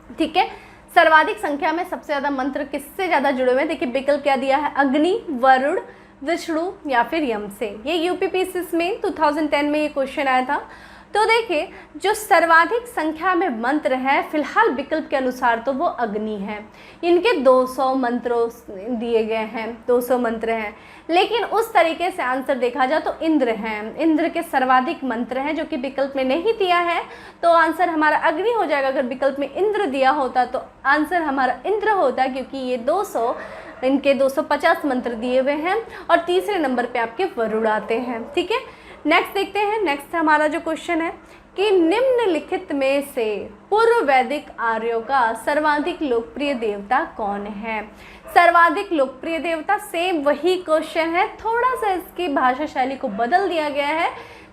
ठीक है, सर्वाधिक संख्या में सबसे ज़्यादा मंत्र किससे ज़्यादा जुड़े हुए हैं? देखिए विकल्प क्या दिया है, अग्नि, वरुण, विष्णु या फिर यम से। ये यूपीपीएससी में 2010 में ये क्वेश्चन आया था। तो देखिए जो सर्वाधिक संख्या में मंत्र है फिलहाल विकल्प के अनुसार तो वो अग्नि है। इनके 200 मंत्रों दिए गए हैं, 200 मंत्र हैं। लेकिन उस तरीके से आंसर देखा जाए तो इंद्र हैं। इंद्र के सर्वाधिक मंत्र हैं जो कि विकल्प में नहीं दिया है, तो आंसर हमारा अग्नि हो जाएगा। अगर विकल्प में इंद्र दिया होता तो आंसर हमारा इंद्र होता, क्योंकि ये 200, इनके 250 मंत्र दिए हुए हैं। और तीसरे नंबर पे आपके वरुण आते हैं। ठीक है, नेक्स्ट देखते हैं। नेक्स्ट हमारा जो क्वेश्चन है कि निम्नलिखित में से पूर्व वैदिक आर्यों का सर्वाधिक लोकप्रिय देवता कौन है? सर्वाधिक लोकप्रिय देवता सेम वही क्वेश्चन है, थोड़ा सा इसकी भाषा शैली को बदल दिया गया है।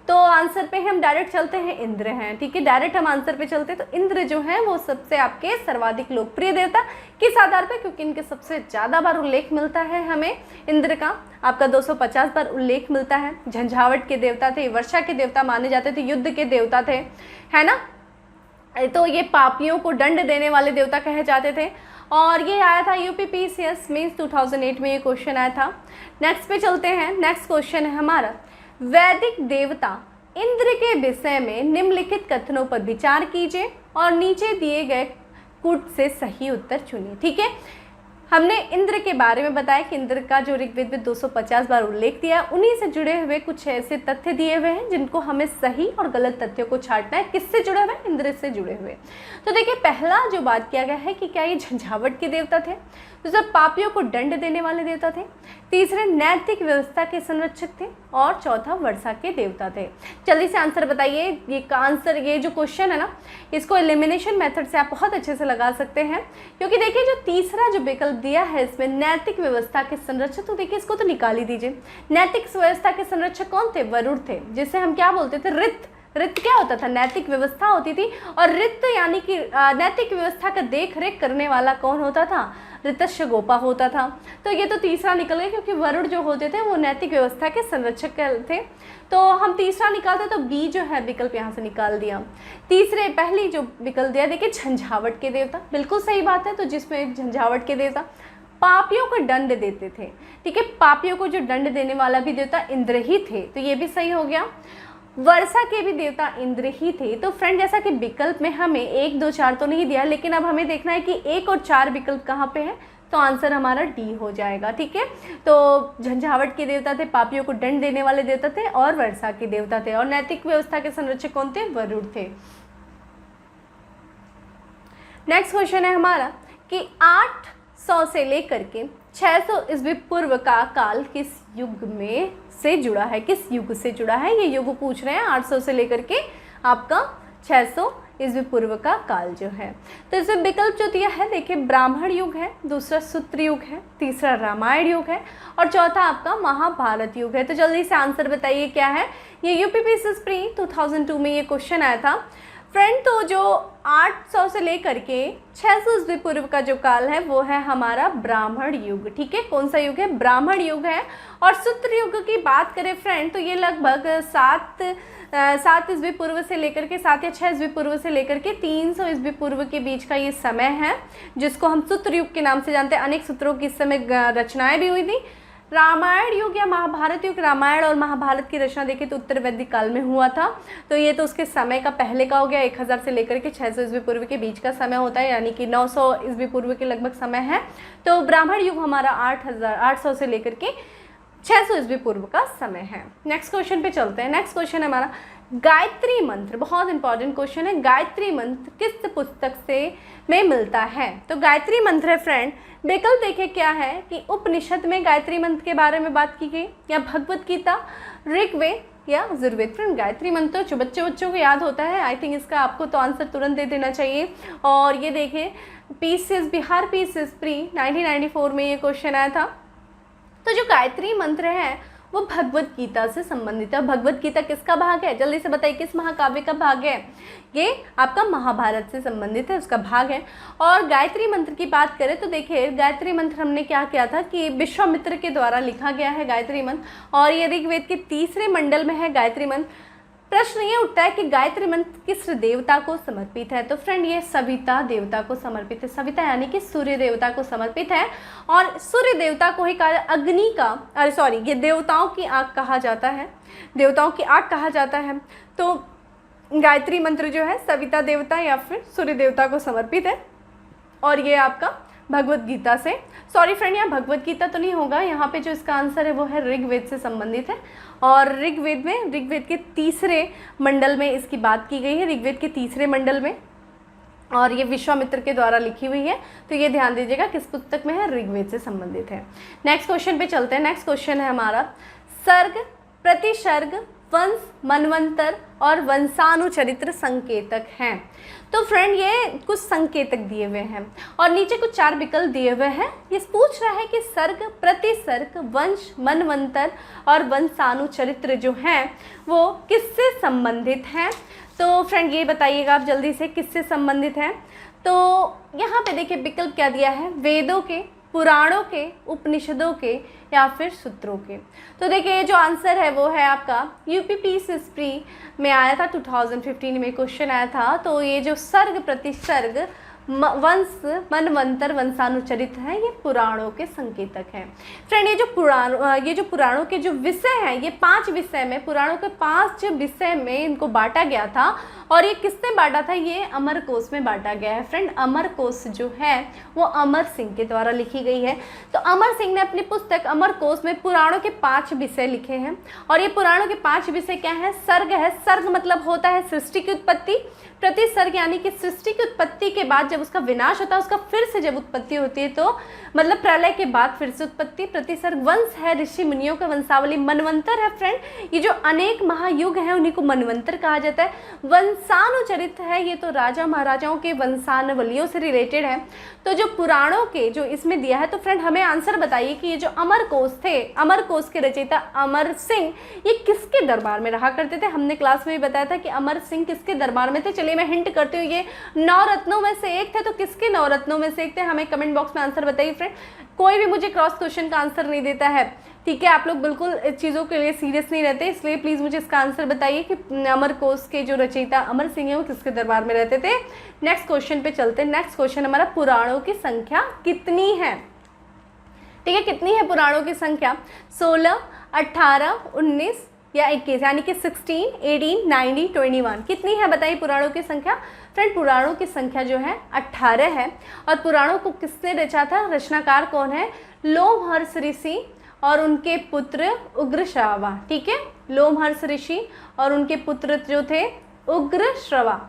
तो आंसर पे हम डायरेक्ट चलते हैं, इंद्र हैं। ठीक है, डायरेक्ट हम आंसर पे चलते हैं। तो इंद्र जो है वो सबसे आपके सर्वाधिक लोकप्रिय देवता, किस आधार पे? क्योंकि इनके सबसे ज़्यादा बार उल्लेख मिलता है हमें इंद्र का। आपका 250 बार उल्लेख मिलता है। झंझावट के देवता थे, वर्षा के देवता माने जाते थे, युद्ध के देवता थे, है ना। तो ये पापियों को दंड देने वाले देवता कहे जाते थे। और ये आया था यूपीपीएससी में 2008 में ये क्वेश्चन आया था। नेक्स्ट पे चलते हैं। नेक्स्ट क्वेश्चन है हमारा, वैदिक देवता इंद्र के विषय में निम्नलिखित कथनों पर विचार कीजिए और नीचे दिए गए कूट से सही उत्तर चुनिए। ठीक है, हमने इंद्र के बारे में बताया कि इंद्र का जो ऋग्वेद में 250 बार उल्लेख दिया, उन्हीं से जुड़े हुए कुछ ऐसे तथ्य दिए हुए हैं जिनको हमें सही और गलत तथ्यों को छांटना है। किससे जुड़े हुए? इंद्र से जुड़े हुए। तो देखिए पहला जो बात किया गया है कि क्या ये झंझावट के देवता थे? दूसरा पापियों को दंड देने वाले देवता थे, तीसरे नैतिक व्यवस्था के संरक्षक थे और चौथा वर्षा के देवता थे। जल्दी से आंसर बताइए। ये जो क्वेश्चन है ना, इसको एलिमिनेशन मेथड से आप बहुत अच्छे से लगा सकते हैं, क्योंकि देखिए जो तीसरा जो विकल्प दिया है इसमें नैतिक व्यवस्था के संरक्षक, तो देखिए इसको तो निकाल ही दीजिए। नैतिक व्यवस्था के संरक्षक कौन थे? वरुण थे, जिसे हम क्या बोलते थे? रित। रित क्या होता था? नैतिक व्यवस्था होती थी। और रित यानी कि नैतिक व्यवस्था का देख रेख करने वाला कौन होता था? ऋतस्य गोपा होता था। तो ये तो तीसरा निकल गया, क्योंकि वरुण जो होते थे वो नैतिक व्यवस्था के संरक्षक थे। तो हम तीसरा निकालते तो बी जो है विकल्प यहाँ से निकाल दिया। तीसरे पहली जो विकल्प दिया देखिए झंझावट के देवता, बिल्कुल सही बात है। तो जिसमें झंझावट के देवता पापियों को दंड देते थे, ठीक है, पापियों को जो दंड देने वाला भी देवता इंद्र ही थे, तो ये भी सही हो गया। वर्षा के भी देवता इंद्र ही थे। तो फ्रेंड जैसा कि विकल्प में हमें 1 2 4 तो नहीं दिया, लेकिन अब हमें देखना है कि 1 और 4 विकल्प कहाँ पे है, तो आंसर हमारा डी हो जाएगा, ठीक है। तो झंझावट के देवता थे, पापियों को दंड देने वाले देवता थे और वर्षा के देवता थे, और नैतिक व्यवस्था के संरक्षक कौन थे? वरुण थे। नेक्स्ट क्वेश्चन है हमारा कि 800 से लेकर के 600 ईस्वी पूर्व का काल किस युग में से जुड़ा है? किस युग से जुड़ा है? ये युग पूछ रहे हैं। 800 से लेकर के आपका 600 ईस्वी पूर्व का काल जो है, तो इसमें विकल्प जो दिया है देखिए ब्राह्मण युग है, दूसरा सूत्र युग है, तीसरा रामायण युग है और चौथा आपका महाभारत युग है। तो जल्दी से आंसर बताइए क्या है। ये यूपीपीएससी प्री 2002 में ये क्वेश्चन आया था फ्रेंड। तो जो 800 से लेकर के 600 ईस्वी पूर्व का जो काल है वो है हमारा ब्राह्मण युग, ठीक है। कौन सा युग है? ब्राह्मण युग है। और सूत्र युग की बात करें फ्रेंड तो ये लगभग 7 ईस्वी पूर्व से लेकर के 7 या 6 ईस्वी पूर्व से लेकर के 300 ईस्वी पूर्व के बीच का ये समय है, जिसको हम सूत्र युग के नाम से जानते हैं। अनेक सूत्रों की इस समय रचनाएं भी हुई थी। रामायण युग या महाभारत युग, रामायण और महाभारत की रचना देखें तो उत्तर वैदिक काल में हुआ था, तो ये तो उसके समय का पहले का हो गया। 1000 से लेकर के 600 ईस्वी पूर्व के बीच का समय होता है, यानी कि 900 ईस्वी पूर्व के लगभग समय है। तो ब्राह्मण युग हमारा 800 से लेकर के 600 ईस्वी पूर्व का समय है। नेक्स्ट क्वेश्चन पे चलते हैं। नेक्स्ट क्वेश्चन है हमारा गायत्री मंत्र, बहुत इंपॉर्टेंट क्वेश्चन है। गायत्री मंत्र किस पुस्तक से में मिलता है? तो गायत्री मंत्र है फ्रेंड, विकल्प देखिए क्या है कि उपनिषद में गायत्री मंत्र के बारे में बात की गई, या भगवत गीता, ऋग्वेद या यजुर्वेद। फ्रेंड गायत्री मंत्र जो बच्चों को याद होता है, आई थिंक इसका आपको तो आंसर तुरंत दे देना चाहिए। और ये देखिए पीसीएस बिहार पीसीएस प्री 1994 में ये क्वेश्चन आया था। तो जो गायत्री मंत्र है वो भगवत गीता से संबंधित है। भगवत गीता किसका भाग है? जल्दी से बताइए, किस महाकाव्य का भाग है? ये आपका महाभारत से संबंधित है, उसका भाग है। और गायत्री मंत्र की बात करें तो देखिए गायत्री मंत्र हमने क्या किया था कि विश्वामित्र के द्वारा लिखा गया है गायत्री मंत्र, और ये ऋग्वेद के 3रे मंडल में है गायत्री मंत्र। प्रश्न ये उठता है कि गायत्री मंत्र किस देवता को समर्पित है? तो फ्रेंड ये सविता देवता को समर्पित है। सविता यानी कि सूर्य देवता को समर्पित है, और सूर्य देवता को ही कहा अग्नि का ये देवताओं की आग कहा जाता है, देवताओं की आग कहा जाता है। तो गायत्री मंत्र जो है सविता देवता या फिर सूर्य देवता को समर्पित है, और ये आपका भगवत गीता से, सॉरी फ्रेंड यहाँ भगवत गीता तो नहीं होगा, यहाँ पे जो इसका आंसर है वो है ऋग्वेद से संबंधित है। और ऋग्वेद के 3रे मंडल में इसकी बात की गई है, ऋग्वेद के 3रे मंडल में, और ये विश्वामित्र के द्वारा लिखी हुई है। तो ये ध्यान दीजिएगा किस पुस्तक में है, ऋग्वेद से संबंधित है। नेक्स्ट क्वेश्चन पे चलते हैं। नेक्स्ट क्वेश्चन है हमारा सर्ग, प्रतिसर्ग, वंश, मनवंतर और वंशानुचरित्र संकेतक हैं। तो फ्रेंड ये कुछ संकेतक दिए हुए हैं और नीचे कुछ 4 विकल्प दिए हुए हैं। ये पूछ रहा है कि सर्ग, प्रतिसर्ग, वंश, मनवंतर और वंशानुचरित्र जो हैं वो किससे संबंधित हैं? तो फ्रेंड ये बताइएगा आप जल्दी से किससे संबंधित हैं। तो यहाँ पे देखिए विकल्प क्या दिया है, वेदों के, पुराणों के, उपनिषदों के या फिर सूत्रों के। तो देखिए ये जो आंसर है वो है आपका यूपीपीएससी प्री में आया था, 2015 में क्वेश्चन आया था। तो ये जो सर्ग, प्रतिसर्ग, वंश, मनवंतर, वंशानुचरित है, ये पुराणों के संकेतक हैं। फ्रेंड ये जो पुराणों के जो विषय हैं, ये 5 विषय में, पुराणों के 5 विषय में इनको बांटा गया था, और ये किसने बांटा था, ये अमरकोश में बांटा गया है फ्रेंड। अमरकोश जो है वो अमर सिंह के द्वारा लिखी गई है। तो अमर सिंह ने अपनी पुस्तक अमरकोश में पुराणों के 5 विषय लिखे हैं, और ये पुराणों के 5 विषय क्या है, सर्ग है। सर्ग मतलब होता है सृष्टि की उत्पत्ति, प्रतिसर्ग यानी कि सृष्टि की उत्पत्ति के बाद जब उसका विनाश होता है, उसका फिर से जब उत्पत्ति होती है, तो मतलब प्रलय के बाद फिर से उत्पत्ति। प्रतिसर्ग वंश है, ऋषि मुनियों का वंशावली। मनवंतर है फ्रेंड, ये जो अनेक महायुग हैं उन्हीं को मनवंतर कहा जाता है। वंशानुचरित है, ये तो राजा महाराजाओं के वंशावलियों से रिलेटेड है। तो जो पुराणों के जो इसमें दिया है, तो फ्रेंड हमें आंसर बताइए कि ये जो अमरकोश थे, अमरकोश के रचयिता अमर सिंह, ये किसके दरबार में रहा करते थे। हमने क्लास में भी बताया था कि अमर सिंह किसके दरबार में थे। चलिए मैं हिंट करती हूँ, ये 9 रत्नों में से एक थे, तो किसके 9 रत्नों में से एक थे, हमें कमेंट बॉक्स में आंसर बताइए फ्रेंड। कोई भी मुझे क्रॉस क्वेश्चन का आंसर नहीं देता है, ठीक है, आप लोग बिल्कुल इस चीज़ों के लिए सीरियस नहीं रहते, इसलिए प्लीज़ मुझे इसका आंसर बताइए कि अमरकोश के जो रचयिता अमर सिंह है वो किसके दरबार में रहते थे। नेक्स्ट क्वेश्चन पे चलते हैं। नेक्स्ट क्वेश्चन हमारा, पुराणों की संख्या कितनी है, ठीक है, कितनी है पुराणों की संख्या, 16, 18, 19 या 21, यानी कि 16, 18, 19, 21, कितनी है बताइए पुराणों की संख्या। फ्रेंड पुराणों की संख्या जो है 18 है, और पुराणों को किसने रचा था, रचनाकार कौन है, लोमहर्ष ऋषि और उनके पुत्र उग्रश्रवा, ठीक है, लोमहर्ष ऋषि और उनके पुत्र जो थे उग्रश्रवा,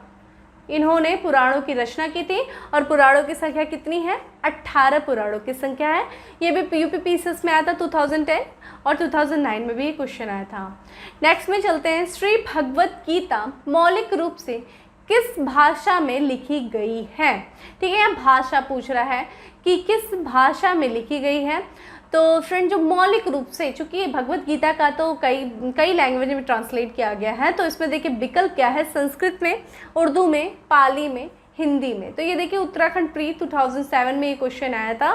इन्होंने पुराणों की रचना की थी। और पुराणों की संख्या कितनी है, 18 पुराणों की संख्या है। ये भी यूपीपीसीएस में आया था 2010 और 2009 में भी ये क्वेश्चन आया था। नेक्स्ट में चलते हैं, श्री भगवत गीता मौलिक रूप से किस भाषा में लिखी गई है, ठीक है, यहाँ भाषा पूछ रहा है कि किस भाषा में लिखी गई है। तो फ्रेंड जो मौलिक रूप से, चूँकि भगवत गीता का तो कई लैंग्वेज में ट्रांसलेट किया गया है, तो इसमें देखिए विकल्प क्या है, संस्कृत में, उर्दू में, पाली में, हिंदी में। तो ये देखिए उत्तराखंड प्री 2007 में ये क्वेश्चन आया था।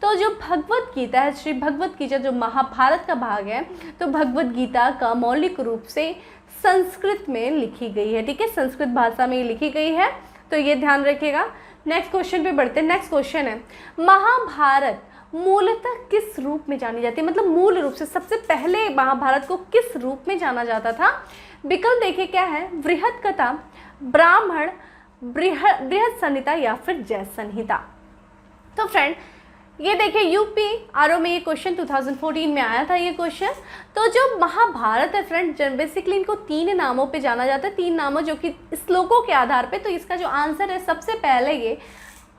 तो जो भगवत गीता है, श्री भगवत गीता जो महाभारत का भाग है, तो भगवत गीता का मौलिक रूप से संस्कृत में लिखी गई है, ठीक है, संस्कृत भाषा में लिखी गई है, तो ये ध्यान रखिएगा। नेक्स्ट क्वेश्चन पे बढ़ते हैं। नेक्स्ट क्वेश्चन है, महाभारत मूलतः किस रूप में जानी जाती है, मतलब मूल रूप से सबसे पहले महाभारत को किस रूप में जाना जाता था। विकल्प देखिए क्या है, बृहद कथा, ब्राह्मण, बृहद संहिता या फिर जय संहिता। तो फ्रेंड ये देखिए यूपी आरओ में ये क्वेश्चन 2014 में आया था ये क्वेश्चन। तो जो महाभारत है फ्रेंड, बेसिकली इनको 3 नामों पे जाना जाता है, 3 नामों जो कि श्लोकों के आधार पे। तो इसका जो आंसर है, सबसे पहले ये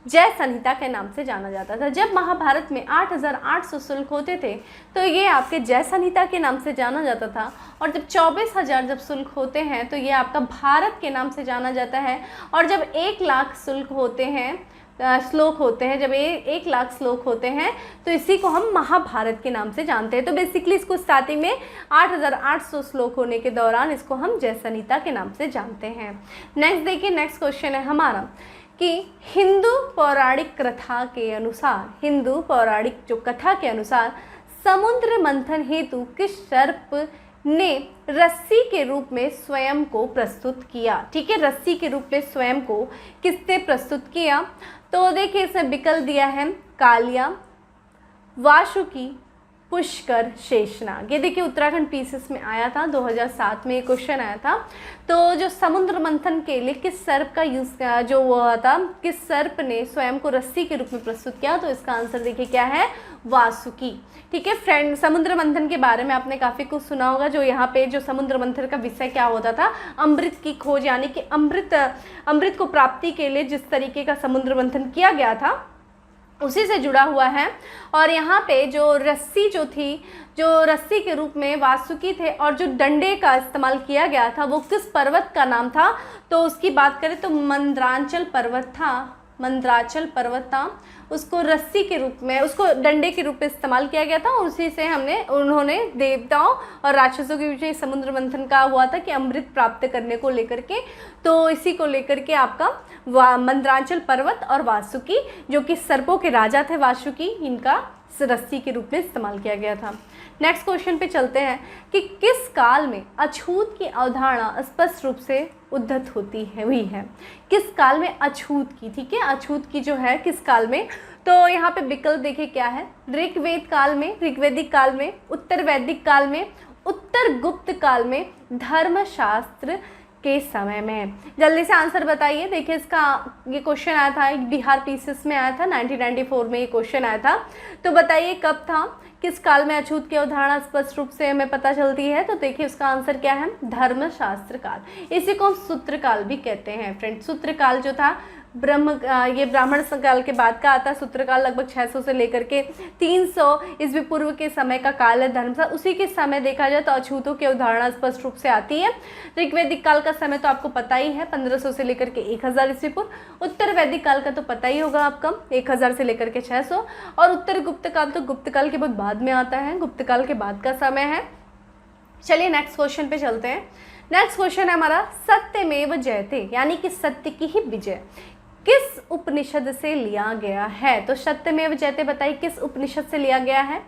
जय संहिता के नाम से जाना जाता था। जब महाभारत में 8800 श्लोक होते थे, तो ये आपके जय संहिता के नाम से जाना जाता था। और जब 24,000 जब शुल्क होते हैं, तो ये आपका भारत के नाम से जाना जाता है। और जब 1 लाख शुल्क होते हैं, श्लोक होते हैं, जब 1 लाख श्लोक होते हैं, तो इसी को हम महाभारत के नाम से जानते हैं। तो बेसिकली इसको स्टार्टिंग में 8800 श्लोक होने के दौरान इसको हम जय संहिता के नाम से जानते हैं। नेक्स्ट देखिए, नेक्स्ट क्वेश्चन है हमारा कि हिंदू पौराणिक कथा के अनुसार, हिंदू पौराणिक जो कथा के अनुसार समुद्र मंथन हेतु किस सर्प ने रस्सी के रूप में स्वयं को प्रस्तुत किया, ठीक है, रस्सी के रूप में स्वयं को किसने प्रस्तुत किया। तो देखिए इसमें विकल्प दिया है, कालिया, वासुकी, पुष्कर, शेषनाग। ये देखिए उत्तराखंड पीसीएस में आया था 2007 में ये क्वेश्चन आया था। तो जो समुद्र मंथन के लिए किस सर्प का यूज जो हुआ था, किस सर्प ने स्वयं को रस्सी के रूप में प्रस्तुत किया, तो इसका आंसर देखिए क्या है, वासुकी, ठीक है। फ्रेंड समुद्र मंथन के बारे में आपने काफ़ी कुछ सुना होगा। जो यहाँ पे जो समुद्र मंथन का विषय क्या होता था, अमृत की खोज, यानी कि अमृत को प्राप्ति के लिए जिस तरीके का समुद्र मंथन किया गया था उसी से जुड़ा हुआ है। और यहाँ पे जो रस्सी जो थी, जो रस्सी के रूप में वासुकी थे, और जो डंडे का इस्तेमाल किया गया था वो किस पर्वत का नाम था, तो उसकी बात करें तो मंदराचल पर्वत था, मंदराचल पर्वत था। उसको रस्सी के रूप में, उसको डंडे के रूप में इस्तेमाल किया गया था। उसी से उन्होंने देवताओं और राक्षसों के बीच में समुद्र मंथन का हुआ था कि अमृत प्राप्त करने को लेकर के। तो इसी को लेकर के आपका मंदराचल पर्वत और वासुकी, जो कि सर्पों के राजा थे वासुकी, इनका रस्सी के रूप में इस्तेमाल किया गया था। नेक्स्ट क्वेश्चन पे चलते हैं कि किस काल में अछूत की अवधारणा स्पष्ट रूप से उद्धत हुई है। किस काल में अछूत की, ठीक है, अछूत की जो है किस काल में। तो यहाँ पे विकल्प देखिए क्या है, ऋग्वेद काल में, ऋग्वेदिक काल में, उत्तर वैदिक काल में, उत्तर गुप्त काल में, धर्मशास्त्र के समय में। जल्दी से आंसर बताइए। देखिए इसका ये क्वेश्चन आया था, बिहार पीसीएस में आया था, 1994 में ये क्वेश्चन आया था। तो बताइए कब था, किस काल में अछूत की अवधारणा स्पष्ट रूप से हमें पता चलती है। तो देखिए उसका आंसर क्या है, धर्मशास्त्र काल। इसी को हम सूत्रकाल भी कहते हैं फ्रेंड। सूत्रकाल जो था ये ब्राह्मण काल के बाद का आता है। सूत्रकाल लगभग 600 से लेकर के 300 ईस्वी पूर्व के समय का काल है धर्मशास्त्र। उसी के समय देखा जाए तो अछूतों की अवधारणा स्पष्ट रूप से आती है। ऋग्वैदिक काल का समय तो आपको पता ही है, 1500 से लेकर के 1000 ईस्वी पूर्व। उत्तर वैदिक काल का तो पता ही होगा आपका, 1000 से लेकर के 600। और उत्तर गुप्त काल तो गुप्त काल के बहुत बाद में आता है, गुप्त काल के बाद का समय है। चलिए नेक्स्ट क्वेश्चन पे चलते हैं। नेक्स्ट क्वेश्चन है हमारा, सत्यमेव जयते यानी कि सत्य की ही विजय किस उपनिषद से लिया गया है। तो सत्यमेव जयते बताइए किस उपनिषद से लिया गया है।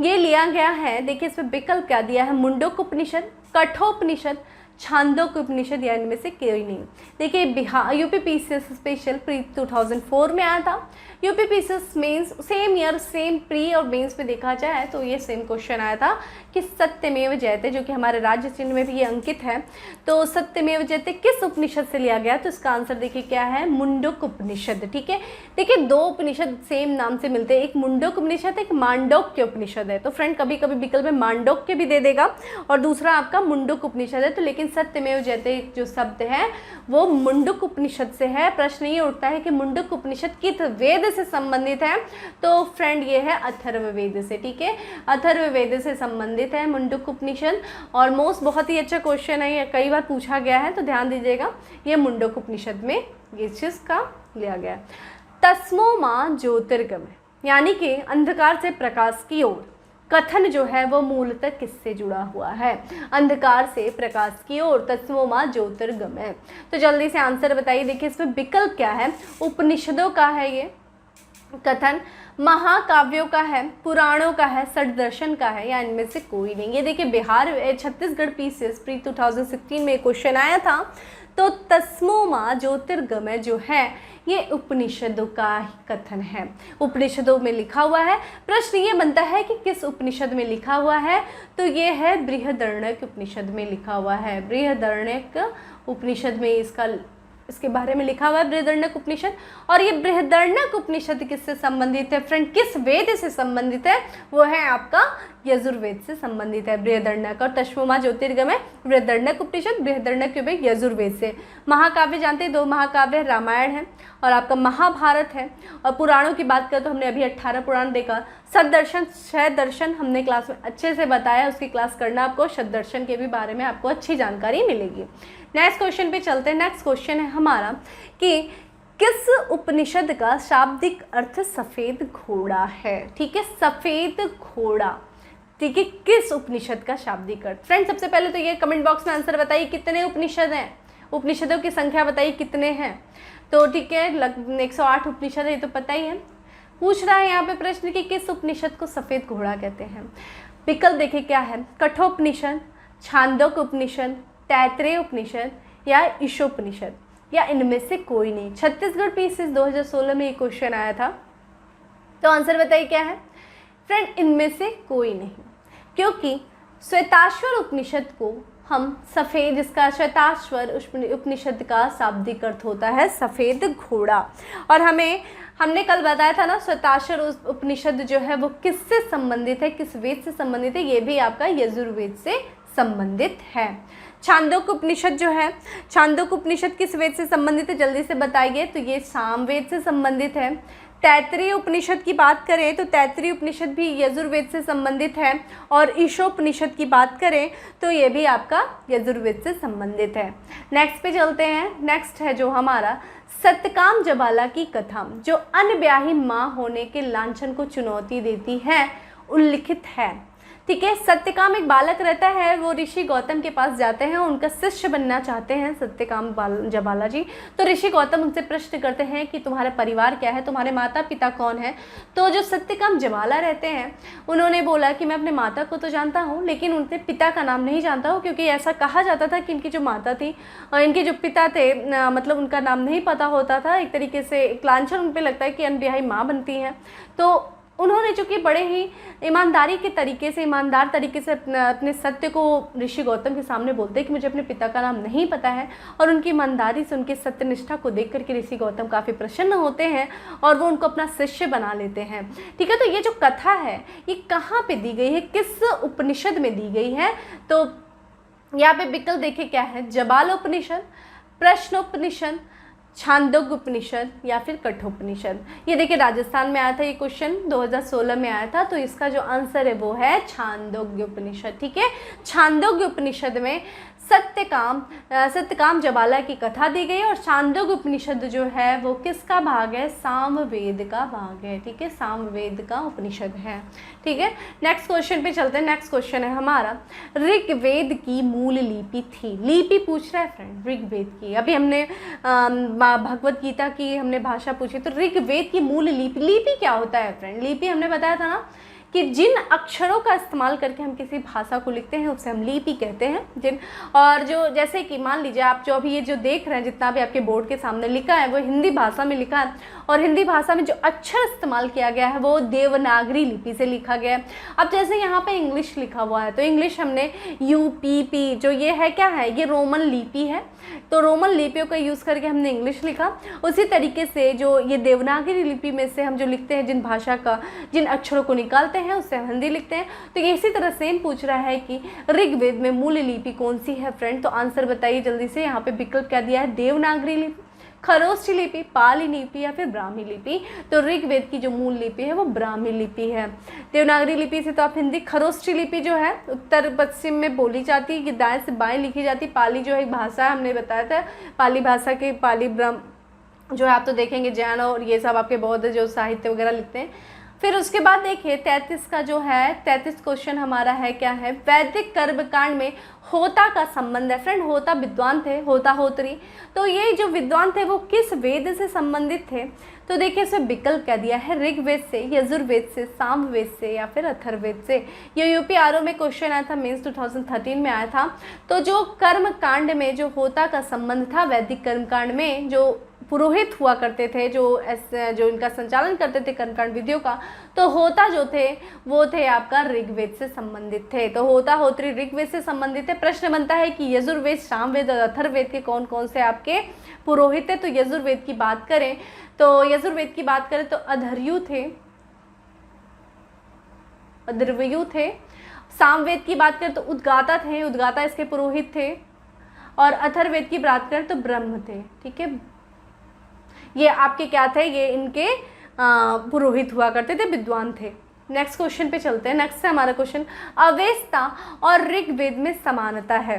ये लिया गया है, देखिए इसमें विकल्प क्या दिया है, मुंडक उपनिषद, कठोपनिषद, छांदोग्य उपनिषद या इनमें से कोई नहीं। देखिए Bihar UP PCS special pre 2004 में आया था। UP PCS mains same year same pre और मेंस में देखा जाए तो ये सेम क्वेश्चन आया था कि सत्यमेव जयते, जो कि हमारे राज्य चिन्ह में भी ये अंकित है। तो सत्यमेव जयते किस उपनिषद से लिया गया, तो इसका आंसर देखिए क्या है, मुंडक उपनिषद। ठीक है, देखिए दो उपनिषद सेम नाम से मिलते हैं, एक मुंडक उपनिषद एक मांडोक्य उपनिषद है। तो फ्रेंड कभी कभी विकल्प में मांडोक्य भी दे देगा और दूसरा आपका मुंडक उपनिषद है। तो लेकिन सत्यमेव जयते जो शब्द है वो मुंडक उपनिषद से है। प्रश्न ये उठता है कि मुंडक उपनिषद किस वेद से संबंधित है। तो फ्रेंड ये है अथर्ववेद से। ठीक है, अथर्ववेद से संबंधित है मुंडक उपनिषद। और मोस्ट बहुत ही अच्छा क्वेश्चन है, ये कई बार पूछा गया है, तो ध्यान दीजिएगा ये मुंडक उपनिषद में ये चीज का लिया गया। तस्मो मां ज्योतिर्गमय यानी कि अंधकार से प्रकाश की ओर कथन जो है वो मूलतः किससे जुड़ा हुआ है, अंधकार से प्रकाश की ओर, तस्मो मां ज्योतिर्गमय। तो जल्दी से आंसर बताइए। देखिए इसमें विकल्प क्या है, उपनिषदों का है ये कथन, महाकाव्यों का है, पुराणों का है, षड्दर्शन का है या इनमें से कोई नहीं। ये देखिए बिहार छत्तीसगढ़ पीसीएस प्री 2016 में क्वेश्चन आया था। तो तस्मो मां ज्योतिर्गमय जो है ये उपनिषदों का ही कथन है, उपनिषदों में लिखा हुआ है। प्रश्न ये बनता है कि किस उपनिषद में लिखा हुआ है, तो ये है बृहदारण्यक उपनिषद में लिखा हुआ है। बृहदारण्यक उपनिषद में इसके बारे में लिखा हुआ है बृहदारण्यक उपनिषद। और ये बृहदारण्यक उपनिषद किससे संबंधित है फ्रेंड, किस वेद से संबंधित है, वो है आपका यजुर्वेद से संबंधित है बृहदारण्यक। और तस्मो मां ज्योतिर्गमय बृहदारण्यक उपनिषद, बृहदारण्यक यजुर्वेद से। महाकाव्य जानते हैं, दो महाकाव्य रामायण है और आपका महाभारत है। और पुराणों की बात करें तो हमने अभी 18 पुराण देखा। सदर्शन 6 दर्शन हमने क्लास में अच्छे से बताया, उसकी क्लास करना आपको, सदर्शन के भी बारे में आपको अच्छी जानकारी मिलेगी। नेक्स्ट क्वेश्चन पे चलते हैं। नेक्स्ट क्वेश्चन है हमारा कि किस उपनिषद का शाब्दिक अर्थ सफेद घोड़ा है। ठीक है, सफेद घोड़ा। ठीक है, किस उपनिषद का शाब्दिक अर्थ। फ्रेंड सबसे पहले तो ये कमेंट बॉक्स में आंसर बताइए कितने उपनिषद हैं, उपनिषदों की संख्या बताइए कितने हैं। तो ठीक है 108 उपनिषद है, ये तो पता ही है। पूछ रहा है यहाँ पे प्रश्न कि किस उपनिषद को सफेद घोड़ा कहते हैं। विकल्प देखिए क्या है, कठोपनिषद, छांदोग्य उपनिषद, तैत्तिरीय उपनिषद या ईशोपनिषद या इनमें से कोई नहीं। छत्तीसगढ़ पीसीएस 2016 में ये क्वेश्चन आया था। तो आंसर बताइए क्या है फ्रेंड, इनमें से कोई नहीं, क्योंकि श्वेताश्वर उपनिषद को हम सफ़ेद, इसका श्वेताश्वर उपनिषद का शाब्दिक अर्थ होता है सफ़ेद घोड़ा। और हमने कल बताया था ना श्वेताश्वर उपनिषद जो है वो किससे संबंधित है, किस वेद से संबंधित है, ये भी आपका यजुर्वेद से संबंधित है। छांदोग्य उपनिषद जो है, छांदोग्य उपनिषद किस वेद से संबंधित है जल्दी से बताइए। तो ये सामवेद से संबंधित है। तैत्तिरीय उपनिषद की बात करें तो तैत्तिरीय उपनिषद भी यजुर्वेद से संबंधित है। और ईशोपनिषद की बात करें तो ये भी आपका यजुर्वेद से संबंधित है। नेक्स्ट पे चलते हैं। नेक्स्ट है जो हमारा सत्यकाम जबाला की कथा, जो अनब्याही माँ होने के लांछन को चुनौती देती है, उल्लिखित है। ठीक है, सत्यकाम एक बालक रहता है, वो ऋषि गौतम के पास जाते हैं, उनका शिष्य बनना चाहते हैं सत्यकाम जबाला जी। तो ऋषि गौतम उनसे प्रश्न करते हैं कि तुम्हारा परिवार क्या है, तुम्हारे माता पिता कौन है। तो जो सत्यकाम जबाला रहते हैं उन्होंने बोला कि मैं अपने माता को तो जानता हूँ लेकिन उनके पिता का नाम नहीं जानता हूँ, क्योंकि ऐसा कहा जाता था कि इनकी जो माता थी और इनके जो पिता थे मतलब उनका नाम नहीं पता होता था। एक तरीके से एक लांछन उन पर लगता है कि अनब्याही माँ बनती हैं। तो उन्होंने जो कि बड़े ही ईमानदार तरीके से अपने सत्य को ऋषि गौतम के सामने बोलते हैं कि मुझे अपने पिता का नाम नहीं पता है, और उनकी ईमानदारी से, उनके सत्यनिष्ठा को देख करके ऋषि गौतम काफ़ी प्रसन्न होते हैं और वो उनको अपना शिष्य बना लेते हैं। ठीक है, तो ये जो कथा है ये कहाँ पे दी गई है, किस उपनिषद में दी गई है? तो यहाँ पे विकल्प देखिए क्या है, जबालोपनिषद, प्रश्नोपनिषद, छांदोग्य उपनिषद या फिर कठोपनिषद। ये देखिए राजस्थान में आया था ये क्वेश्चन, 2016 में आया था, तो इसका जो आंसर है वो है छांदोग्य उपनिषद। ठीक है, छांदोग्य उपनिषद में सत्यकाम जबाला की कथा दी गई है, और छांदोग्य उपनिषद जो है वो किसका भाग है? सामवेद का भाग है। ठीक है, सामवेद का उपनिषद है। ठीक है, नेक्स्ट क्वेश्चन पे चलते हैं। नेक्स्ट क्वेश्चन है हमारा, ऋग्वेद की मूल लिपि थी। लिपि पूछ रहा है फ्रेंड, ऋग्वेद की। अभी हमने भगवत गीता की हमने भाषा पूछी, तो ऋग्वेद की मूल लिपि क्या होता है फ्रेंड? लिपि हमने बताया था ना कि जिन अक्षरों का इस्तेमाल करके हम किसी भाषा को लिखते हैं उसे हम लिपि कहते हैं। और जो जैसे कि मान लीजिए आप जो अभी ये जो देख रहे हैं, जितना भी आपके बोर्ड के सामने लिखा है वो हिंदी भाषा में लिखा है, और हिंदी भाषा में जो अक्षर इस्तेमाल किया गया है वो देवनागरी लिपि से लिखा गया है। अब जैसे यहाँ पे इंग्लिश लिखा हुआ है, तो इंग्लिश हमने UPP, जो ये है क्या है, ये रोमन लिपि है, तो रोमन लिपियों का यूज़ करके हमने इंग्लिश लिखा। उसी तरीके से जो ये देवनागरी लिपि में से हम जो लिखते हैं, जिन भाषा का जिन अक्षरों को निकालते हैं उससे हम हिंदी लिखते हैं। तो ये इसी तरह सेम पूछ रहा है कि ऋग्वेद में मूल लिपि कौन सी है फ्रेंड? तो आंसर बताइए जल्दी से। यहाँ पे विकल्प क्या दिया है? देवनागरी लिपि, खरोष्ठी लिपि, पाली लिपि या फिर ब्राह्मी लिपि। तो ऋग्वेद की जो मूल लिपि है वो ब्राह्मी लिपि है। देवनागरी लिपि से तो आप हिंदी, खरोष्ठी लिपि जो है उत्तर पश्चिम में बोली जाती है, कि दाएं से बाएं लिखी जाती। पाली जो एक भाषा है, हमने बताया था पाली भाषा के पाली ब्रह्म जो है, आप तो देखेंगे जैन और ये सब आपके बौद्ध जो साहित्य वगैरह लिखते हैं। फिर उसके बाद देखिए 33 का जो है 33 क्वेश्चन हमारा है क्या है, वैदिक कर्मकांड में होता का संबंध है। फ्रेंड होता विद्वान थे, होता होत्री, तो ये जो विद्वान थे वो किस वेद से संबंधित थे? तो देखिए इसमें विकल्प क्या दिया है, ऋग्वेद से, यजुर्वेद से, सामवेद से या फिर अथर्ववेद से। ये यूपीआरओ में क्वेश्चन आया था, मेंस 2013 में आया था। तो जो कर्म कांड में जो होता का संबंध था, वैदिक कर्म कांड में जो पुरोहित हुआ करते थे, जो इनका संचालन करते थे कर्मकांड विधियों का, तो होता जो थे वो थे आपका ऋग्वेद से संबंधित थे। तो होता होत्री ऋग्वेद से संबंधित है। प्रश्न बनता है कि यजुर्वेद, सामवेद और अथर्ववेद के कौन कौन से आपके पुरोहित है? तो यजुर्वेद की बात करें तो अधर्वयु थे। सामवेद की बात करें तो उद्गाता थे, उद्गाता इसके पुरोहित थे। और अथर्ववेद की बात करें तो ब्रह्म थे। ठीक है, ये आपके क्या थे, ये इनके पुरोहित हुआ करते थे, विद्वान थे। नेक्स्ट क्वेश्चन पे चलते हैं। नेक्स्ट है हमारा क्वेश्चन, अवेस्ता और ऋग्वेद में समानता है।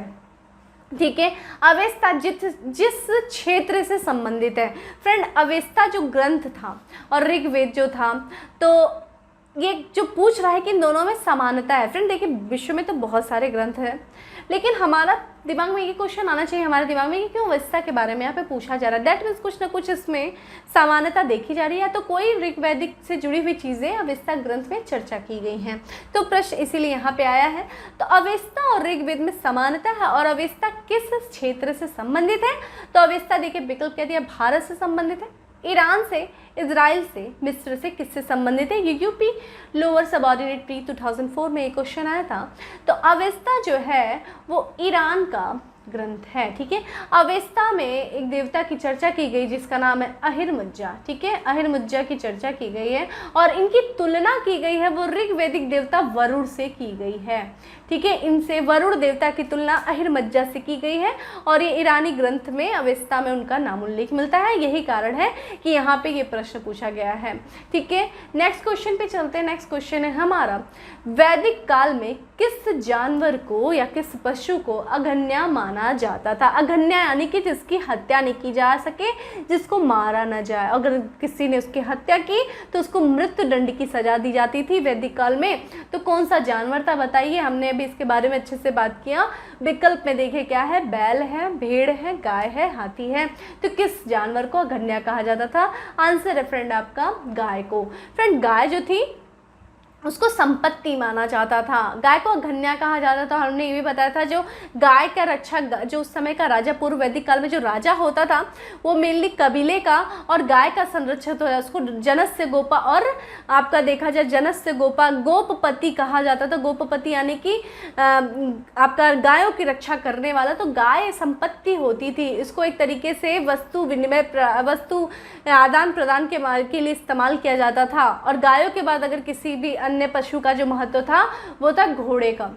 ठीक है, अवेस्ता जिस क्षेत्र से संबंधित है। फ्रेंड अवेस्ता जो ग्रंथ था और ऋग्वेद जो था, तो ये जो पूछ रहा है कि इन दोनों में समानता है। फ्रेंड देखिए विश्व में तो बहुत सारे ग्रंथ हैं, लेकिन हमारा दिमाग में ये क्वेश्चन आना चाहिए हमारे दिमाग में कि क्यों अवेस्ता के बारे में यहाँ पे पूछा जा रहा है। दैट मीन्स कुछ ना कुछ इसमें समानता देखी जा रही है, तो कोई ऋग्वैदिक से जुड़ी हुई चीज़ें अवेस्ता ग्रंथ में चर्चा की गई हैं। तो प्रश्न इसीलिए यहाँ पे आया है। तो अवेस्ता और ऋग्वेद में समानता है, और अवेस्ता किस क्षेत्र से संबंधित है? तो अवेस्ता देखिए विकल्प कह दिया, भारत से संबंधित है, ईरान से, इजराइल से, मिस्र से, किससे संबंधित है? ये यूपी लोअर सबऑर्डिनेट प्री 2004 में एक क्वेश्चन आया था। तो अवेस्ता जो है वो ईरान का ग्रंथ है। ठीक है, अवेस्ता में एक देवता की चर्चा की गई जिसका नाम है अहिरमुज्जा। ठीक है, अहिरमुज्जा की चर्चा की गई है, और इनकी तुलना की गई है वो ऋग्वैदिक देवता वरुण से की गई है। ठीक है, इनसे वरुण देवता की तुलना अहिरमुज्जा से की गई है, और ये ईरानी ग्रंथ में अवेस्ता में उनका नाम उल्लेख मिलता है। यही कारण है कि यहाँ पे ये प्रश्न पूछा गया है। ठीक है, नेक्स्ट क्वेश्चन पे चलते हैं। नेक्स्ट क्वेश्चन है हमारा, वैदिक काल में किस जानवर को या किस पशु को अघन्या माना जाता था? अघन्या यानी कि जिसकी हत्या नहीं की जा सके, जिसको मारा न जाए। अगर किसी ने उसकी हत्या की तो उसको मृत्यु दंड की सजा दी जाती थी वैदिक काल में। तो कौन सा जानवर था बताइए? हमने अभी इसके बारे में अच्छे से बात किया। विकल्प में देखिए क्या है, बैल है, भेड़ है, गाय है, हाथी है। तो किस जानवर को अघन्या कहा जाता था? आंसर है फ्रेंड आपका गाय को। फ्रेंड गाय जो थी उसको संपत्ति माना जाता था। गाय को अघन्या कहा जाता था। हमने ये भी बताया था जो गाय का रक्षक, जो उस समय का राजा, पूर्व वैदिक काल में जो राजा होता था वो मेनली कबीले का और गाय का संरक्षक होता है। उसको जनस्य गोपा और आपका देखा जाए जनस्य गोपा गोपपति कहा जाता था। गोपपति यानी कि आपका गायों की रक्षा करने वाला। तो गाय संपत्ति होती थी। इसको एक तरीके से वस्तु विनिमय, वस्तु आदान प्रदान के लिए इस्तेमाल किया जाता था। और गायों के बाद अगर किसी भी अन्य पशु का जो महत्व था वो था घोड़े का।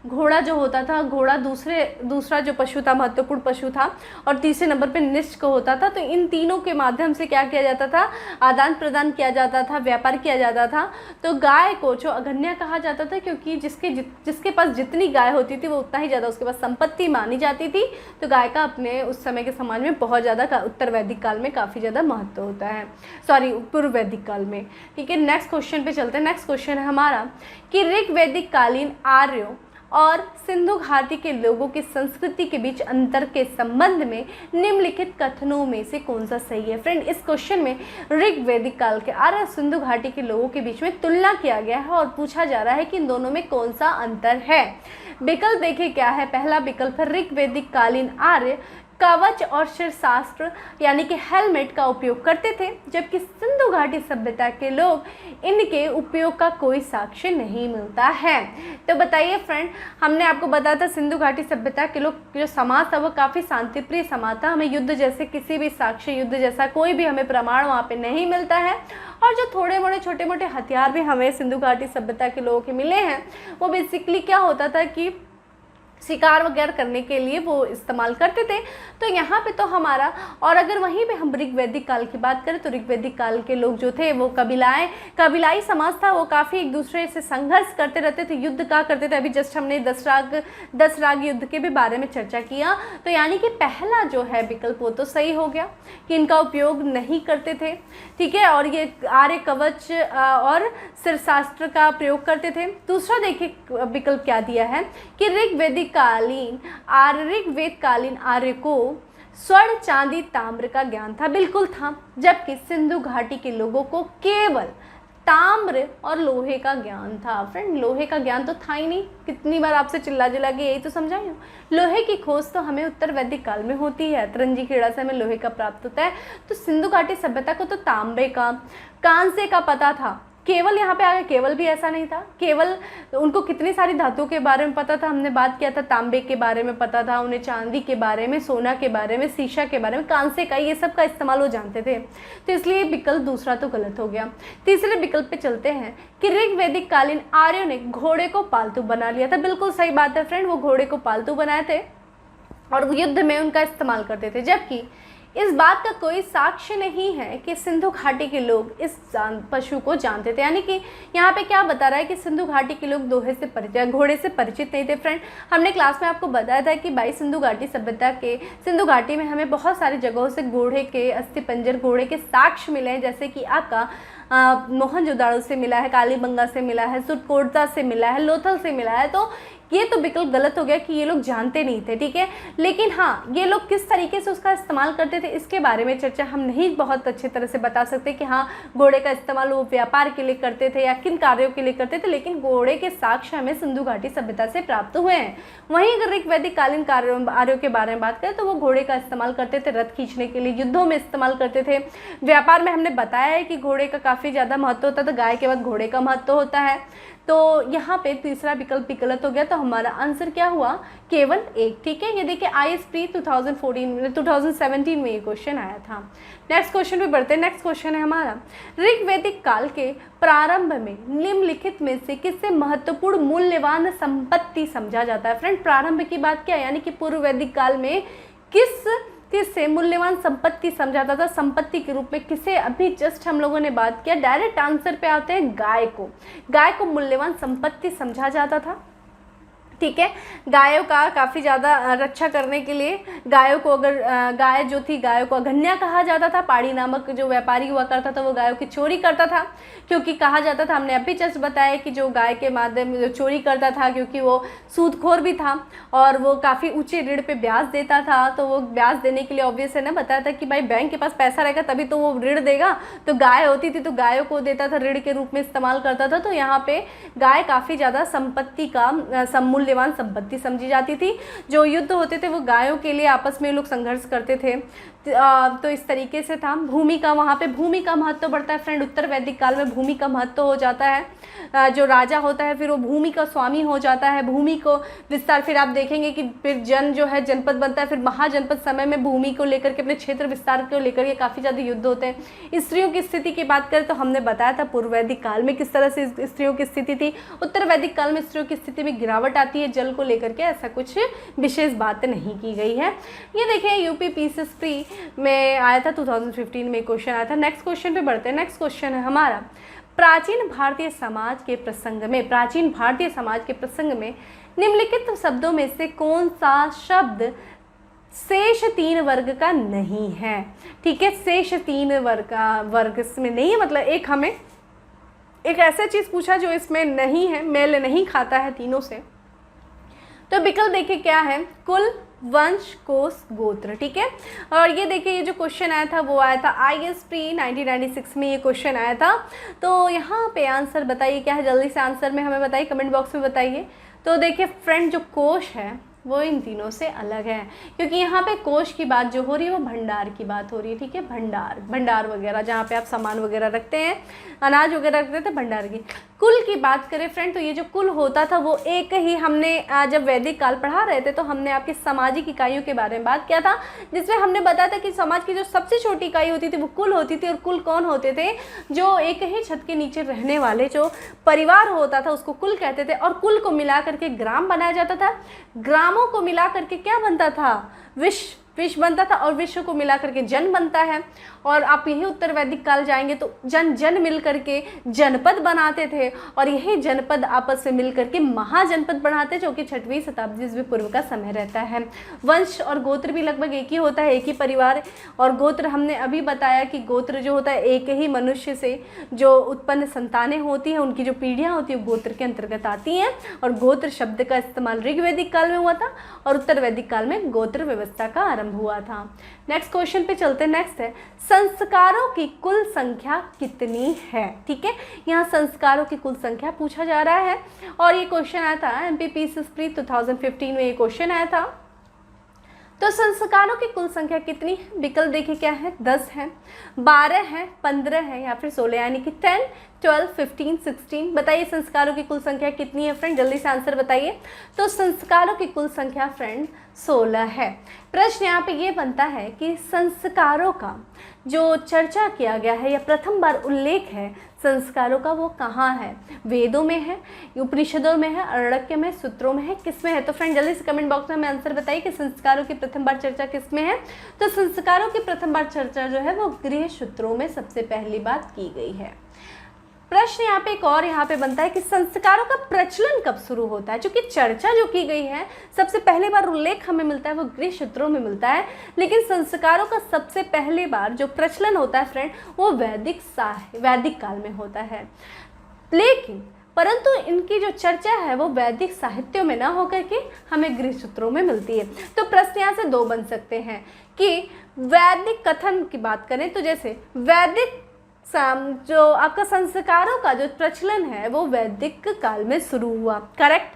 घोड़ा जो होता था, घोड़ा दूसरा जो पशु था, महत्वपूर्ण पशु था। और तीसरे नंबर पे निश्च होता था। तो इन तीनों के माध्यम से क्या किया जाता था, आदान प्रदान किया जाता था, व्यापार किया जाता था। तो गाय को जो अघन्या कहा जाता था क्योंकि जिसके पास जितनी गाय होती थी वो उतना ही ज़्यादा उसके पास संपत्ति मानी जाती थी। तो गाय का अपने उस समय के समाज में बहुत ज़्यादा, उत्तर वैदिक काल में काफ़ी ज़्यादा महत्व होता है, पूर्व वैदिक काल में। ठीक है, नेक्स्ट क्वेश्चन पे चलते हैं। नेक्स्ट क्वेश्चन है हमारा कि ऋग वैदिक कालीन आर्यों और सिंधु घाटी के लोगों की संस्कृति के बीच अंतर के संबंध में निम्नलिखित कथनों में से कौन सा सही है। फ्रेंड, इस क्वेश्चन में ऋग वैदिक काल के आर्य सिंधु घाटी के लोगों के बीच में तुलना किया गया है और पूछा जा रहा है कि इन दोनों में कौन सा अंतर है। विकल्प देखिए क्या है। पहला विकल्प है ऋग वैदिक कालीन आर्य कवच और शीर्षास्त्र यानी कि हेलमेट का उपयोग करते थे, जबकि सिंधु घाटी सभ्यता के लोग इनके उपयोग का कोई साक्ष्य नहीं मिलता है। तो बताइए फ्रेंड, हमने आपको बताया था सिंधु घाटी सभ्यता के लोग जो समाज था वो काफ़ी शांतिप्रिय समाज था। हमें युद्ध जैसे किसी भी साक्ष्य, युद्ध जैसा कोई भी हमें प्रमाण वहाँ पे नहीं मिलता है। और जो थोड़े मोड़े छोटे मोटे हथियार भी हमें सिंधु घाटी सभ्यता के लोगों के मिले हैं वो बेसिकली क्या होता था कि शिकार वगैरह करने के लिए वो इस्तेमाल करते थे। तो यहाँ पे तो हमारा, और अगर वहीं पे हम ऋग वैदिक काल की बात करें तो ऋग वैदिक काल के लोग जो थे वो कबीलाई समाज था। वो काफ़ी एक दूसरे से संघर्ष करते रहते थे, युद्ध का करते थे। अभी जस्ट हमने 10 राग युद्ध के भी बारे में चर्चा किया। तो यानी कि पहला जो है विकल्प वो तो सही हो गया कि इनका उपयोग नहीं करते थे। ठीक है, और ये आर्य कवच और शीर्षास्त्र का प्रयोग करते थे। दूसरा देखिए विकल्प क्या दिया है कि ऋग वेद कालीन आर्य को स्वर्ण चांदी ताम्र का ज्ञान था। बिल्कुल था, जबकि सिंधु घाटी के लोगों को केवल ताम्र और लोहे का ज्ञान था। फ्रेंड, लोहे का ज्ञान तो था ही नहीं। कितनी बार आपसे चिल्ला चिल्ला के यही तो समझाई हूँ। लोहे की खोज तो हमें उत्तर वैदिक काल में होती है। तरंजी क्रीड़ा से हमें लोहे का प्राप्त होता है। तो सिंधु घाटी सभ्यता को तो तांबे का, कांसे का पता था। केवल यहाँ पे आगे केवल भी ऐसा नहीं था। केवल उनको कितनी सारी धातुओं के बारे में पता था, हमने बात किया था। तांबे के बारे में पता था उन्हें, चांदी के बारे में, सोना के बारे में, शीशा के बारे में, कांसे का, ये सब का इस्तेमाल वो जानते थे। तो इसलिए विकल्प दूसरा तो गलत हो गया। तीसरे विकल्प पे चलते हैं कि ऋग वैदिक कालीन आर्यों ने घोड़े को पालतू बना लिया था। बिल्कुल सही बात है फ्रेंड, वो घोड़े को पालतू बनाए थे और युद्ध में उनका इस्तेमाल करते थे। जबकि इस बात का कोई साक्ष्य नहीं है कि सिंधु घाटी के लोग इस पशु को जानते थे। यानी कि यहाँ पे क्या बता रहा है कि सिंधु घाटी के लोग घोड़े से परिचित नहीं थे। फ्रेंड, हमने क्लास में आपको बताया था कि भाई सिंधु घाटी सभ्यता के, सिंधु घाटी में हमें बहुत सारी जगहों से घोड़े के अस्थिपंजर, घोड़े के साक्ष्य मिले हैं। जैसे कि आपका मोहनजोदाड़ो से मिला है, कालीबंगा से मिला है, सुरकोटजा से मिला है, लोथल से मिला है। तो ये तो विकल्प गलत हो गया कि ये लोग जानते नहीं थे। ठीक है, लेकिन हाँ, ये लोग किस तरीके से उसका इस्तेमाल करते थे इसके बारे में चर्चा हम नहीं बहुत अच्छी तरह से बता सकते कि हाँ घोड़े का इस्तेमाल वो व्यापार के लिए करते थे या किन कार्यों के लिए करते थे। लेकिन घोड़े के साक्ष्य हमें सिंधु घाटी सभ्यता से प्राप्त हुए हैं। वहीं अगर ऋग वैदिक कालीन कार्यों के बारे में बात करें तो वो घोड़े का इस्तेमाल करते थे रथ खींचने के लिए, युद्धों में इस्तेमाल करते थे। व्यापार में हमने बताया है कि घोड़े का काफ़ी ज़्यादा महत्व होता था, गाय के बाद घोड़े का महत्व होता है। तो यहाँ पे तीसरा विकल्प भी गलत हो गया। तो हमारा आंसर क्या हुआ, केवल एक। ठीक है, ये देखिए ISP 2017 में ये क्वेश्चन आया था। नेक्स्ट क्वेश्चन पे बढ़ते हैं। नेक्स्ट क्वेश्चन है हमारा, ऋग वैदिक काल के प्रारंभ में निम्नलिखित में से किससे महत्वपूर्ण मूल्यवान संपत्ति समझा जाता है। फ्रेंड, प्रारंभ की बात क्या है, यानी कि पूर्व वैदिक काल में किससे मूल्यवान संपत्ति समझाता था। संपत्ति के रूप में किसे, अभी जस्ट हम लोगों ने बात किया। डायरेक्ट आंसर पे आते हैं गाय को मूल्यवान संपत्ति समझा जाता था। ठीक है। गायों का काफ़ी ज़्यादा रक्षा करने के लिए गायों को, अगर गाय जो थी, गायों को अगन्या कहा जाता था। पाड़ी नामक जो व्यापारी हुआ करता था वो गायों की चोरी करता था, क्योंकि कहा जाता था, हमने अभी जस्ट बताया कि जो गाय के माध्यम जो चोरी करता था, क्योंकि वो सूदखोर भी था और वो काफ़ी ऊंचे ऋण पे ब्याज देता था, तो वो ब्याज देने के लिए ऑब्वियस है ना, बताया था कि भाई बैंक के पास पैसा रहेगा तभी तो वो ऋण देगा, तो गाय होती थी तो गायों को देता था, ऋण के रूप में इस्तेमाल करता था। तो यहाँ पे गाय काफ़ी ज़्यादा संपत्ति का मूल्यवान संपत्ति समझी जाती थी। जो युद्ध होते थे वो गायों के लिए आपस में लोग संघर्ष करते थे। तो इस तरीके से था। भूमि का, वहाँ पे भूमि का महत्व बढ़ता है फ्रेंड। उत्तर वैदिक काल में भूमि का महत्व हो जाता है। जो राजा होता है फिर वो भूमि का स्वामी हो जाता है। भूमि को विस्तार, फिर आप देखेंगे कि फिर जो है जनपद बनता है। फिर महाजनपद समय में भूमि को लेकर के, अपने क्षेत्र विस्तार को लेकर के काफ़ी ज़्यादा युद्ध होते हैं। स्त्रियों की स्थिति की बात करें तो हमने बताया था पूर्व वैदिक काल में किस तरह से स्त्रियों की स्थिति थी। उत्तर वैदिक काल में स्त्रियों की स्थिति में गिरावट आती है जल को लेकर के, ऐसा कुछ विशेष बात नहीं की गई है। ये देखें यूपी पीसीएस प्री में आया था, 2015 में क्वेश्चन आया था। नेक्स्ट क्वेश्चन पे बढ़ते हैं। नेक्स्ट क्वेश्चन है हमारा, प्राचीन भारतीय समाज के प्रसंग में, प्राचीन भारतीय समाज के प्रसंग में निम्नलिखित शब्दों में से कौन सा शब्द शेष 3 वर्ग का नहीं है। ठीक है, शेष 3 वर्ग इसमें नहीं है, मतलब एक हमें एक ऐसा चीज़ पूछा जो इसमें नहीं है, मेल नहीं खाता है तीनों से। तो विकल्प देखिए क्या है, कुल, वंश, कोश, गोत्र। ठीक है, और ये देखिए ये जो क्वेश्चन आया था वो आया था IS प्री 1996 में ये क्वेश्चन आया था। तो यहाँ पे आंसर बताइए क्या है, जल्दी से आंसर में हमें बताइए, कमेंट बॉक्स में बताइए। तो देखिए फ्रेंड, जो कोश है वो इन तीनों से अलग है, क्योंकि यहाँ पे कोश की बात जो हो रही है वो भंडार की बात हो रही है। ठीक है, भंडार वगैरह जहाँ पे आप सामान वगैरह रखते हैं, अनाज वगैरह रखते थे, भंडार की। कुल की बात करें फ्रेंड, तो ये जो कुल होता था वो एक ही, हमने जब वैदिक काल पढ़ा रहे थे तो हमने आपकी सामाजिक इकाइयों के बारे में बात किया था, जिसमें हमने बताया था कि समाज की जो सबसे छोटी इकाई होती थी वो कुल होती थी। और कुल कौन होते थे, जो एक ही छत के नीचे रहने वाले जो परिवार होता था उसको कुल कहते थे। और कुल को मिला करके ग्राम बनाया जाता था। ग्रामों को मिला करके क्या बनता था, विश्व बनता था, और विश्व को मिला करके जन बनता है। और आप यही उत्तर वैदिक काल जाएंगे तो जन मिल करके जनपद बनाते थे, और यही जनपद आपस में मिल करके महाजनपद बनाते, जो कि 6वीं शताब्दी ईस्वी पूर्व का समय रहता है। वंश और गोत्र भी लगभग एक ही होता है, एक ही परिवार। और गोत्र हमने अभी बताया कि गोत्र जो होता है एक ही मनुष्य से जो उत्पन्न संतानें होती हैं, उनकी जो पीढ़ियाँ होती हैं गोत्र के अंतर्गत आती हैं। और गोत्र शब्द का इस्तेमाल ऋग्वैदिक काल में हुआ था और उत्तर वैदिक काल में गोत्र व्यवस्था का आरंभ हुआ था। नेक्स्ट क्वेश्चन पे चलते हैं। नेक्स्ट है, संस्कारों की कुल संख्या कितनी है। ठीक है, यहाँ संस्कारों की कुल संख्या पूछा जा रहा है, और ये क्वेश्चन आया था MPPCS प्री 2015 में ये क्वेश्चन आया था। तो संस्कारों की कुल संख्या कितनी है, विकल्प देखिए क्या है, 10 है, 12 है, 15 है, या फिर 16, यानी कि 10, 12, 15, 16। बताइए संस्कारों की कुल संख्या कितनी है फ्रेंड, जल्दी से आंसर बताइए। तो संस्कारों की कुल संख्या फ्रेंड 16 है। प्रश्न यहाँ पे ये बनता है कि संस्कारों का जो चर्चा किया गया है या प्रथम बार उल्लेख है संस्कारों का, वो कहाँ है, वेदों में है, उपनिषदों में है, आरण्यक में, सूत्रों में है, किस में है। तो फ्रेंड जल्दी से कमेंट बॉक्स में हमें आंसर बताइए कि संस्कारों की प्रथम बार चर्चा किस में है। तो संस्कारों की प्रथम बार चर्चा जो है वो गृह सूत्रों में सबसे पहली बात की गई है। प्रश्न यहाँ पे एक और यहाँ पे बनता है कि संस्कारों का प्रचलन कब शुरू होता है। चूंकि चर्चा जो की गई है सबसे पहली बार उल्लेख हमें मिलता है वो गृह सूत्रों में मिलता है, लेकिन संस्कारों का सबसे पहली बार जो प्रचलन होता है फ्रेंड वो वैदिक काल में होता है। लेकिन परंतु इनकी जो चर्चा है वो वैदिक साहित्यों में ना होकर के हमें गृह सूत्रों में मिलती है। तो प्रश्न यहाँ से 2 बन सकते हैं कि वैदिक कथन की बात करें तो जैसे वैदिक जो आपका संस्कारों का जो प्रचलन है वो वैदिक काल में शुरू हुआ, करेक्ट।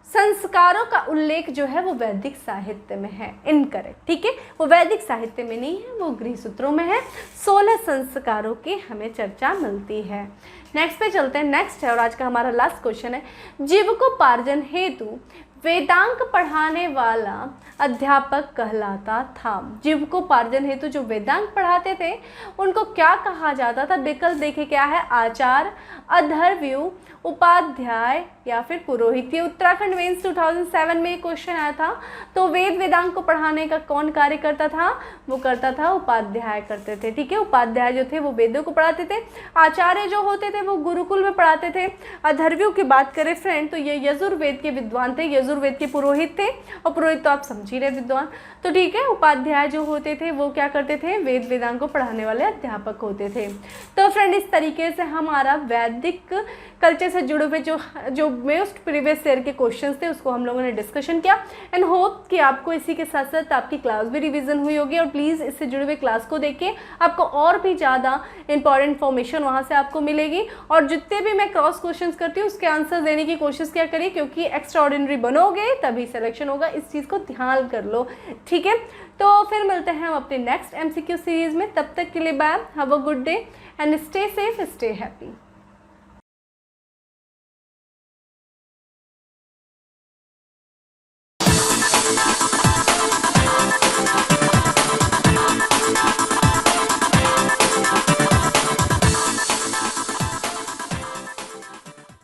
संस्कारों का उल्लेख जो है वो वैदिक साहित्य में है, इनकरेक्ट। ठीक है, वो वैदिक साहित्य में नहीं है, वो गृह सूत्रों में है। 16 संस्कारों की हमें चर्चा मिलती है। नेक्स्ट पे चलते हैं। नेक्स्ट है और आज का हमारा लास्ट क्वेश्चन है, जीविकोपार्जन हेतु वेदांग पढ़ाने वाला अध्यापक कहलाता था। जीविकोपार्जन हेतु जो वेदांग पढ़ाते थे उनको क्या कहा जाता था। विकल्प देखे क्या है, आचार्य, अधर्व्यू, उपाध्याय या फिर पुरोहित। ये उत्तराखंड मेंस 2007 में एक क्वेश्चन आया था। तो वेदांग को पढ़ाने का कौन कार्य करता था, वो करता था उपाध्याय करते थे। ठीक है, उपाध्याय जो थे वो वेदों को पढ़ाते थे, आचार्य जो होते थे वो गुरुकुल में पढ़ाते थे। अधर्व्यू की बात करें फ्रेंड तो ये यजुर्वेद के विद्वान थे। यजुर्वेद के पुरोहित थे, और पुरोहित तो आप समझ ही रहे विद्वान। तो ठीक है, उपाध्याय जो होते थे वो क्या करते थे, वेद वेदांग को पढ़ाने वाले अध्यापक होते थे। तो फ्रेंड इस तरीके से हमारा वैदिक कल्चर से जुड़े हुए जो मोस्ट प्रीवियस ईयर के क्वेश्चंस थे उसको हम लोगों ने डिस्कशन किया। एंड होप कि आपको इसी के साथ साथ आपकी क्लास भी रिवीजन हुई होगी, और प्लीज़ इससे जुड़े हुए क्लास को देखिए, आपको और भी ज़्यादा इंपॉर्टेंट इन्फॉर्मेशन वहाँ से आपको मिलेगी। और जितने भी मैं क्रॉस क्वेश्चंस करती हूँ उसके आंसर देने की कोशिश क्या करिए, क्योंकि एक्स्ट्रा ऑर्डिनरी बनोगे तभी सिलेक्शन होगा, इस चीज़ को ध्यान कर लो, ठीक है। तो फिर मिलते हैं हम अपने नेक्स्ट MCQ सीरीज़ में, तब तक के लिए bye, have a good day and stay safe, stay happy.